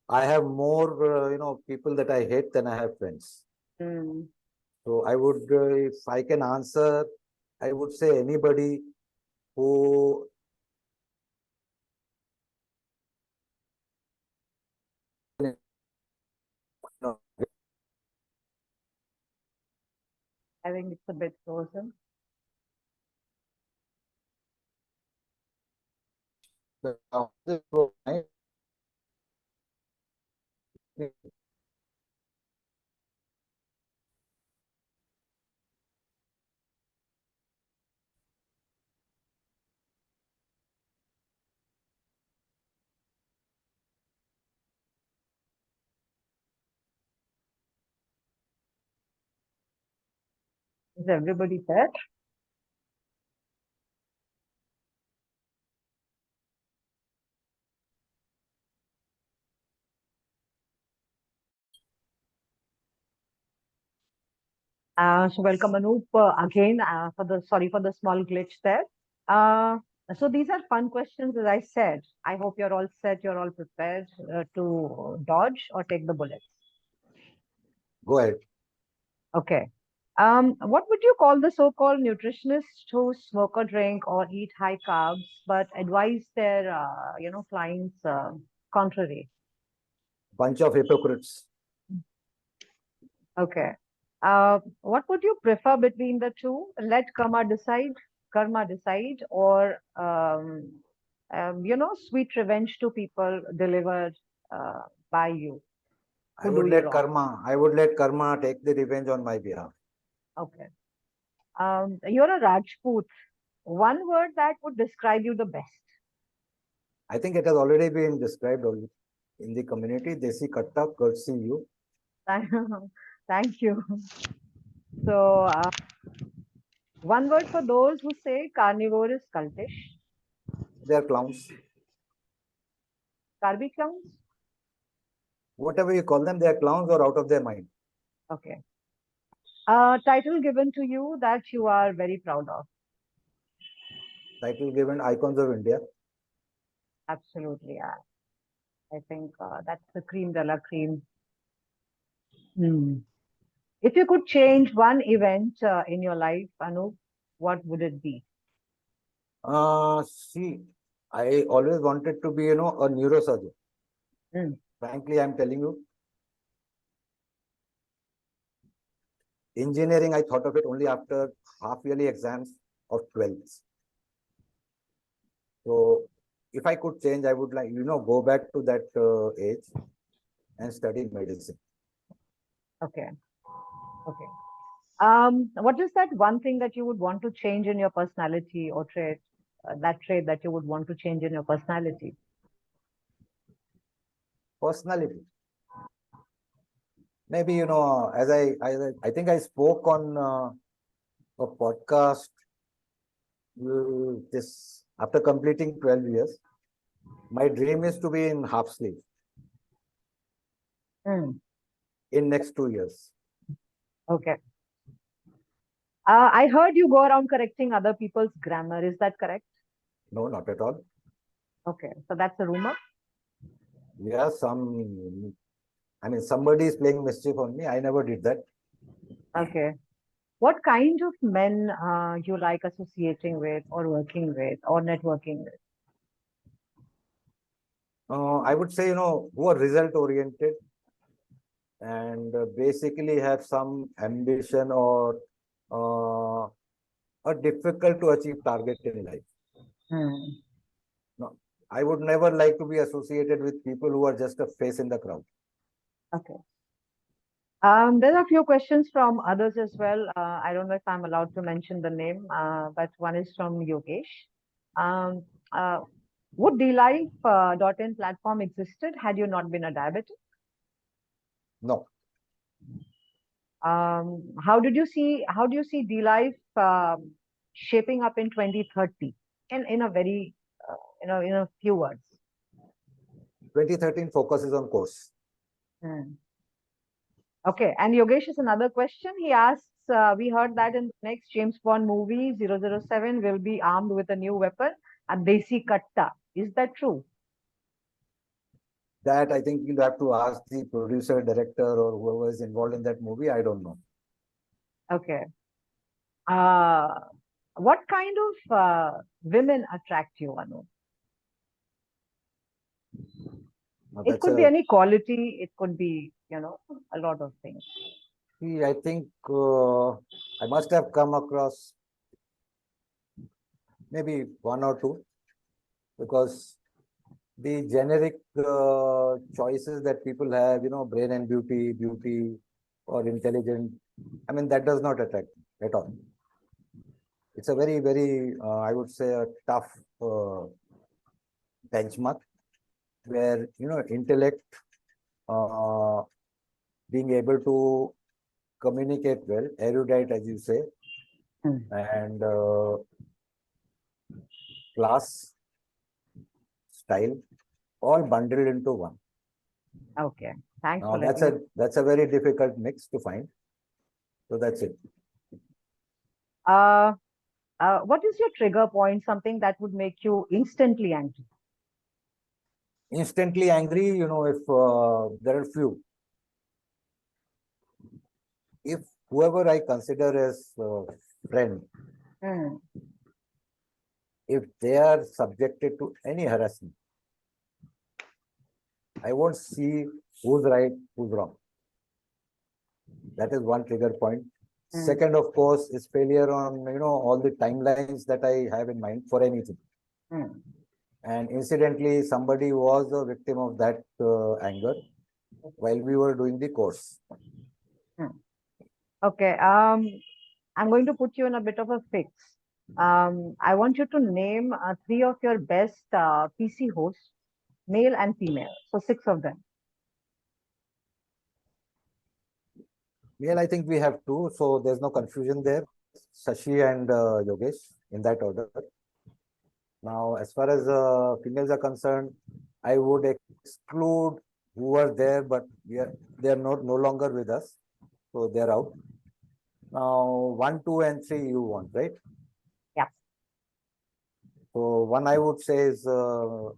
I have more, people that I hate than I have friends. Mm, So I would, if I can answer, I would say anybody who, you I think it's a bit frozen. know, Is everybody there? So welcome Anup again for the small glitch there. Uh, so these are fun questions, as I said. I hope you're all set, you're all prepared to dodge or take the bullets. Go ahead. Okay. What would you call the so-called nutritionists who smoke or drink or eat high carbs but advise their clients contrary? Bunch of hypocrites. Okay. What would you prefer between the two? Let karma decide, or sweet revenge to people delivered uh, by you I who would do you let wrong. karma. I would let karma take the revenge on my behalf. Okay. You're a Rajput. One word that would describe you the best. I think it has already been described in the community. Desi katta, courtesy you. Thank you. So, one word for those who say carnivore is cultish. They are clowns. Carby clowns? Whatever you call them, they are clowns or out of their mind. Okay. Title given to you that you are very proud of. Title given Icons of India. Absolutely, yeah. I think that's the cream de la cream. Hmm. If you could change one event in your life, Anup, what would it be? See, I always wanted to be, a neurosurgeon. Hmm. Frankly, I'm telling you, engineering, I thought of it only after half yearly exams of 12th. So if I could change, I would like, go back to that age and study medicine. Okay. Okay. What is that one thing that you would want to change in your personality or trait? That trait that you would want to change in your personality? Personality. Maybe, I think I spoke on a podcast this after completing 12 years. My dream is to be in half sleeve Hmm. in next 2 years. Okay. I heard you go around correcting other people's grammar. Is that correct? No, not at all. Okay. So that's a rumor. Yeah, somebody is playing mischief on me. I never did that. Okay. What kind of men you like associating with or working with or networking with? I would say, who are result oriented and basically have some ambition or uh, a difficult to achieve target in life. Hmm. No, I would never like to be associated with people who are just a face in the crowd. Okay. There are a few questions from others as well. I don't know if I'm allowed to mention the name, but one is from Yogesh. Um, uh, would dLife .in platform existed had you not been a diabetic? No, How do you see dLife shaping up in 2030? In a very in a few words. 2013 focuses on course. Hmm. Okay, and Yogesh is another question. He asks, we heard that in the next James Bond movie, 007 will be armed with a new weapon, a desi katta. Is that true? That I think you'll have to ask the producer, director, or whoever is involved in that movie. I don't know. Okay. Uh, what kind of women attract you, Anu? It That's could be a any quality, it could be, a lot of things. See, I think I must have come across maybe one or two because the generic choices that people have, brain and beauty, beauty or intelligent, that does not attract me at all. It's a very, very, I would say, a tough benchmark where, intellect, uh, being able to communicate well, erudite, as you say, Mm. and class, style, all bundled into one. Okay. Thanks Now for letting us. that's a very difficult mix to find. So that's it. Uh, what is your trigger point? Something that would make you instantly angry? Instantly angry, if there are few, if whoever I consider as friend, Mm. if they are subjected to any harassment, I won't see who's right, who's wrong. That is one trigger point. Mm. Second, of course, is failure on all the timelines that I have in mind for anything. Mm. And incidentally, somebody was a victim of that anger while we were doing the course. Mm. Okay. I'm going to put you in a bit of a fix. I want you to name three of your best PC hosts, male and female. So six of them. Well, I think we have two, so there's no confusion there. Shashi and Yogesh in that order. Now, as far as females are concerned, I would exclude who were there, but they are not no longer with us, so they're out. Now, one, two, and three you want, right? Yeah. So one I would say is a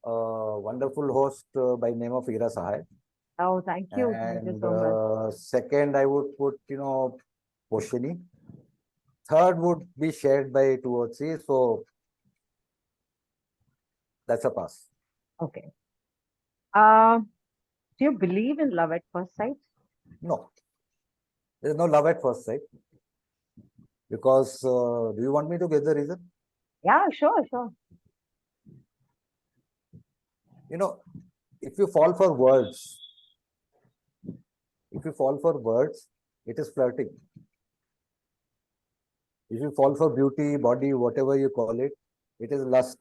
wonderful host by name of Ira Sahai, Oh, thank you. Thank you and so much. second I would put Poshini. Third would be shared by two or three, so that's a pass. Okay. Uh, do you believe in love at first sight? No, there's no love at first sight because do you want me to give the reason? Yeah, sure, sure. You know, if you fall for words, if you fall for words, it is flirting. If you fall for beauty, body, whatever you call it is lust.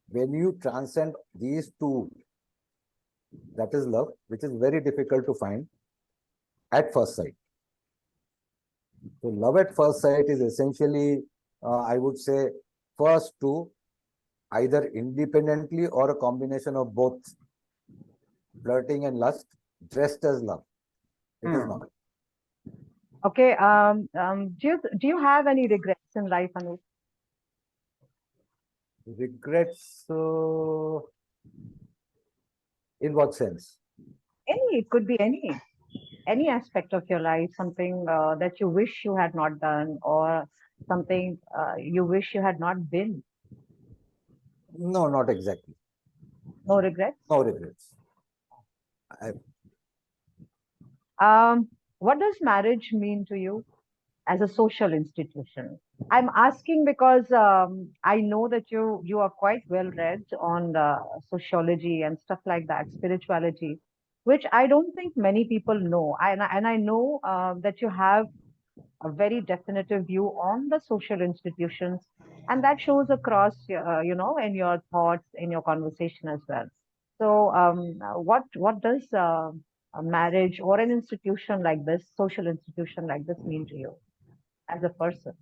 When you transcend these two, that is love, which is very difficult to find at first sight. So love at first sight is essentially, I would say, first two, either independently or a combination of both flirting and lust, dressed as love. It is Hmm. not. Okay. Do you have any regrets in life, Anup? Regrets in what sense? Any, it could be any aspect of your life, something that you wish you had not done, or something you wish you had not been. No, not exactly. No regrets. No regrets. I, What does marriage mean to you as a social institution? I'm asking because I know that you are quite well read on sociology and stuff like that, spirituality, which I don't think many people know. And I know that you have a very definitive view on the social institutions, and that shows across, in your thoughts, in your conversation as well. So, what does a marriage or an institution like this, social institution like this, mean to you as a person?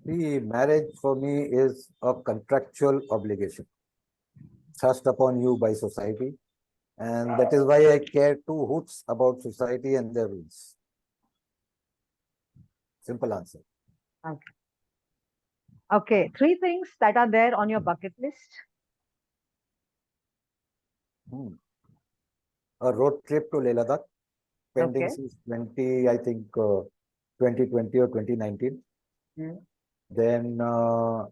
See, marriage for me is a contractual obligation thrust upon you by society, and that is why I care two hoots about society and their rules. Simple answer. Okay. Okay, three things that are there on your bucket list. Hmm. A road trip to Leh Ladakh, pending Okay. since 20, I think 2020 or 2019. Mm. Then, I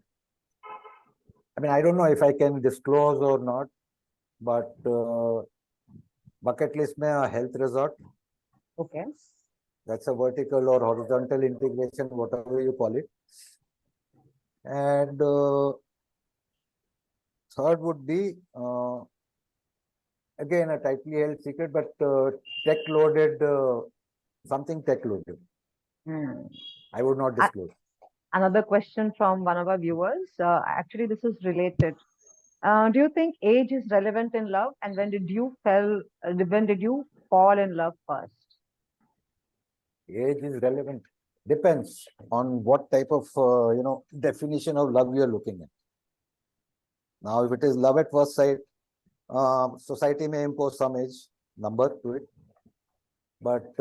mean, I don't know if I can disclose or not, but bucket list mein a health resort. Okay. That's a vertical or horizontal integration, whatever you call it. And third would be again a tightly held secret, but tech loaded, something tech loaded. Mm. I would not A- disclose. Another question from one of our viewers. Actually, this is related. Do you think age is relevant in love? And when did you fall in love first? Age is relevant. Depends on what type of, definition of love you're looking at. Now, if it is love at first sight, society may impose some age number to it. But,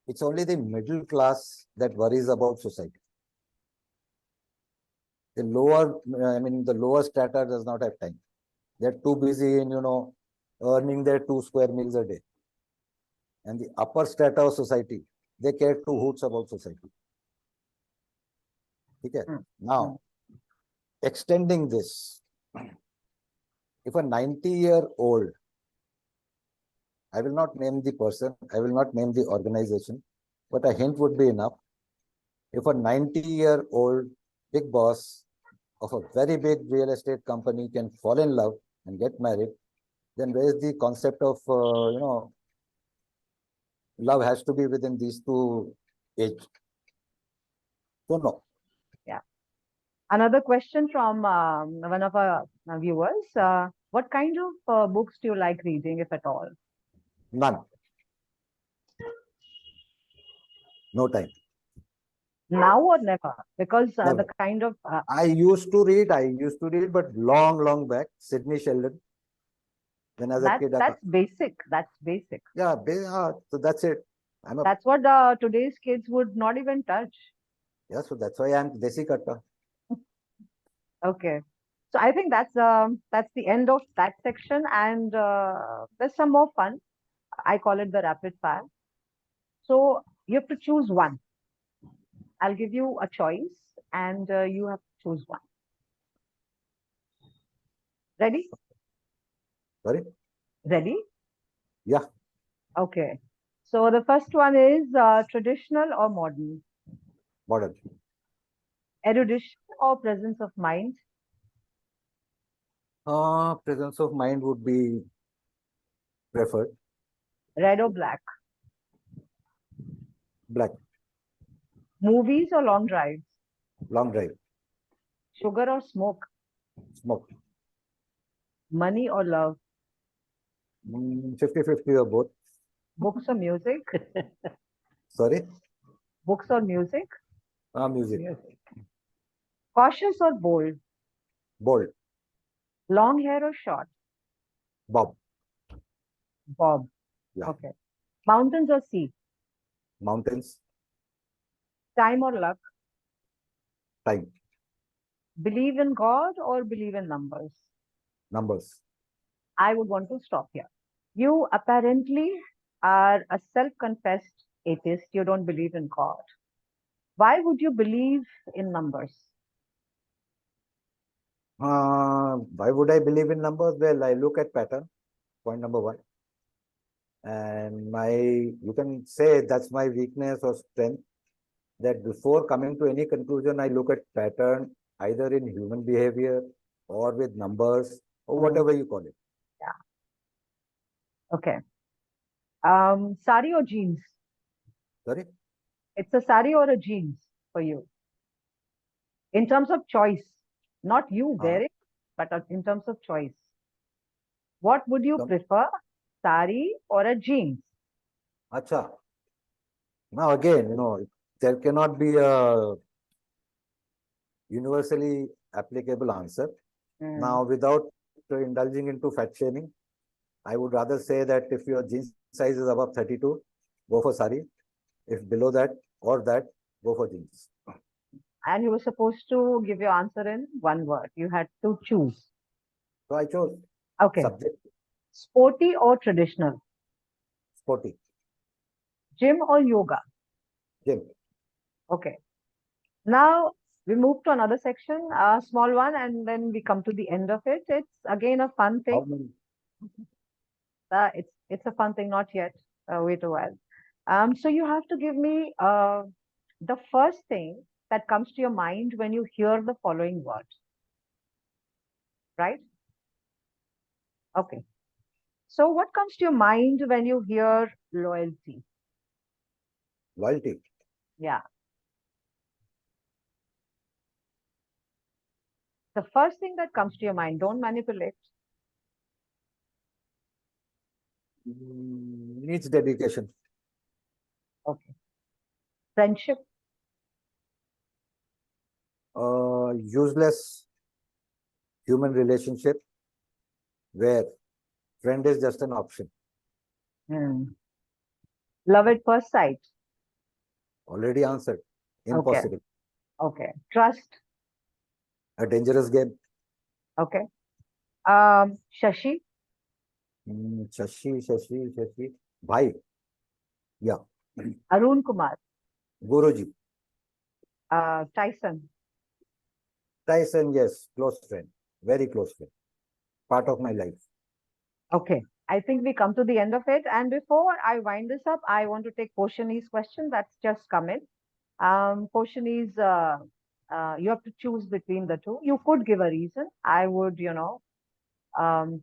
it's only the middle class that worries about society. The lower strata does not have time. They're too busy in, earning their 2 square meals a day. And the upper strata of society, they care two hoots about society. Okay. Now, extending this, if a 90-year-old, I will not name the person, I will not name the organization, but a hint would be enough. If a 90-year-old big boss of a very big real estate company can fall in love and get married, then where is the concept of, love has to be within these two age? So no. Yeah. Another question from one of our viewers. What kind of books do you like reading, if at all? None. No time. Now or never? Because the Never. kind of I used to read, but long back, Sidney Sheldon. When as a kid, that's basic. That's basic. Yeah, so that's it. That's what today's kids would not even touch. Yeah, so that's why I'm Desi Katta. Okay. So I think that's the end of that section, and there's some more fun. I call it the rapid fire. So you have to choose one. I'll give you a choice, and you have to choose one. Ready? Sorry? Ready? Yeah. Okay. So the first one is traditional or modern? Modern. Erudition or presence of mind? Presence of mind would be preferred. Red or black? Black. Movies or long drives? Long drive. Sugar or smoke? Smoke. Money or love? 50-50 or both. Books or music? Sorry? Books or music? Music. Cautious or bold? Bold. Long hair or short? Bob. Bob. Yeah. Okay. Mountains or sea? Mountains. Time or luck? Time. Believe in God or believe in numbers? Numbers. I would want to stop here. You apparently are a self-confessed atheist. You don't believe in God. Why would you believe in numbers? Why would I believe in numbers? Well, I look at pattern, point number one. And you can say that's my weakness or strength, that before coming to any conclusion, I look at pattern either in human behavior or with numbers or whatever you call it. Yeah. Okay. Sari or jeans? Sorry? It's a sari or a jeans for you. In terms of choice, not you wearing, but in terms of choice. What would you prefer, sari or a jeans? Acha. Now again, there cannot be a universally applicable answer. Now, without indulging into fat shaming, I would rather say that if your jeans size is above 32, go for sari. If below that or that, go for jeans. And you were supposed to give your answer in one word. You had to choose. So I chose. Okay. Subject. Sporty or traditional? Sporty. Gym or yoga? Gym. Okay. Now we move to another section, a small one, and then we come to the end of it. It's again a fun thing. How many? It's a fun thing, not yet. Wait a while. So you have to give me the first thing that comes to your mind when you hear the following word. Right? Okay. So what comes to your mind when you hear loyalty? Loyalty. Yeah. The first thing that comes to your mind, don't manipulate. Needs dedication. Friendship. Useless human relationship where friend is just an option. Love at first sight. Already answered. Okay. Impossible. Okay. Trust. A dangerous game. Okay. Shashi. Shashi. Bhai. Yeah. Arun Kumar. Guruji. Tyson. Tyson, yes. Close friend. Very close friend. Part of my life. Okay. I think we come to the end of it. And before I wind this up, I want to take Poshani's question that's just come in. Poshani's, you have to choose between the two. You could give a reason. I would, um,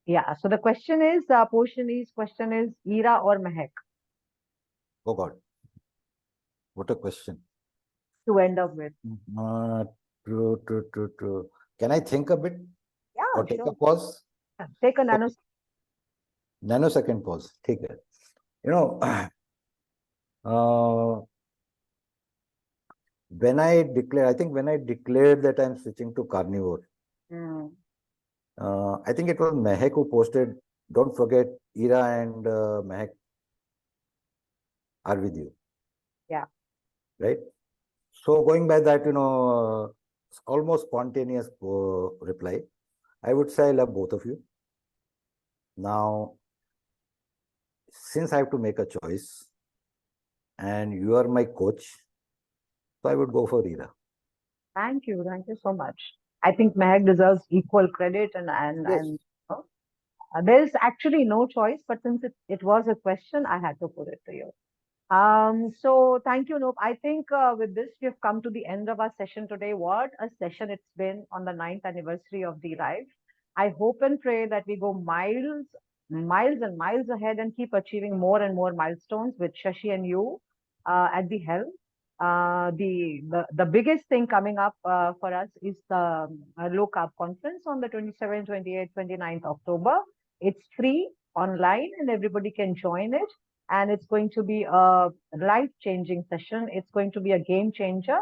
yeah. So the question is, Poshani's question is Ira or Mehak Oh God. What a question. to end up with. True. Can I think a bit? Yeah, Or take sure. a pause? Take a nano. Nanosecond pause. Take it. You know, when I declared that I'm switching to carnivore, I think it was Mehak who posted, don't forget, Ira and Mehak are with you. Yeah. Right? So going by that, almost spontaneous reply, I would say I love both of you. Now, since I have to make a choice, and you are my coach, so I would go for Ira. Thank you. Thank you so much. I think Mehak deserves equal credit and there's actually no choice, but since it was a question, I had to put it to you. So thank you, Nope. I think with this, we've come to the end of our session today. What a session it's been on the 9th anniversary of dLife. I hope and pray that we go miles and miles ahead and keep achieving more and more milestones with Shashi and you at the helm. The biggest thing coming up for us is the low carb conference on the 27th, 28th, 29th October. It's free online and everybody can join it. And it's going to be a life-changing session. It's going to be a game changer.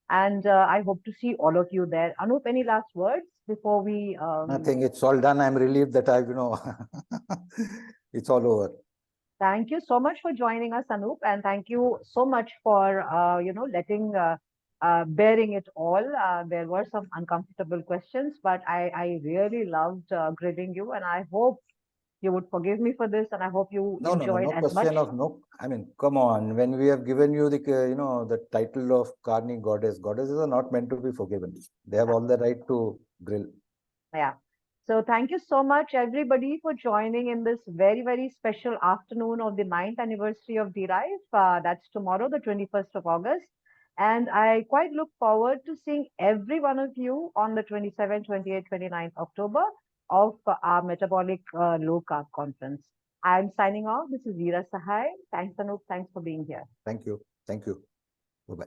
And I hope to see all of you there. Anup, any last words before we... Nothing, it's all done. I'm relieved that it's all over. Thank you so much for joining us, Anup, and thank you so much for bearing it all. There were some uncomfortable questions, but I really loved grilling you, and I hope you would forgive me for this, and I hope you enjoyed No as much. question of no. I mean, come on. When we have given you the title of Carney Goddess, goddesses are not meant to be forgiven. They have all the right to grill. Yeah. So thank you so much, everybody, for joining in this very, very special afternoon of the 9th anniversary of dLife. That's tomorrow, the 21st of August. And I quite look forward to seeing every one of you on the 27th, 28th, 29th October of our Metabolic Low Carb Conference. I'm signing off. This is Veera Sahai. Thanks, Anup. Thanks for being here. Thank you. Bye-bye.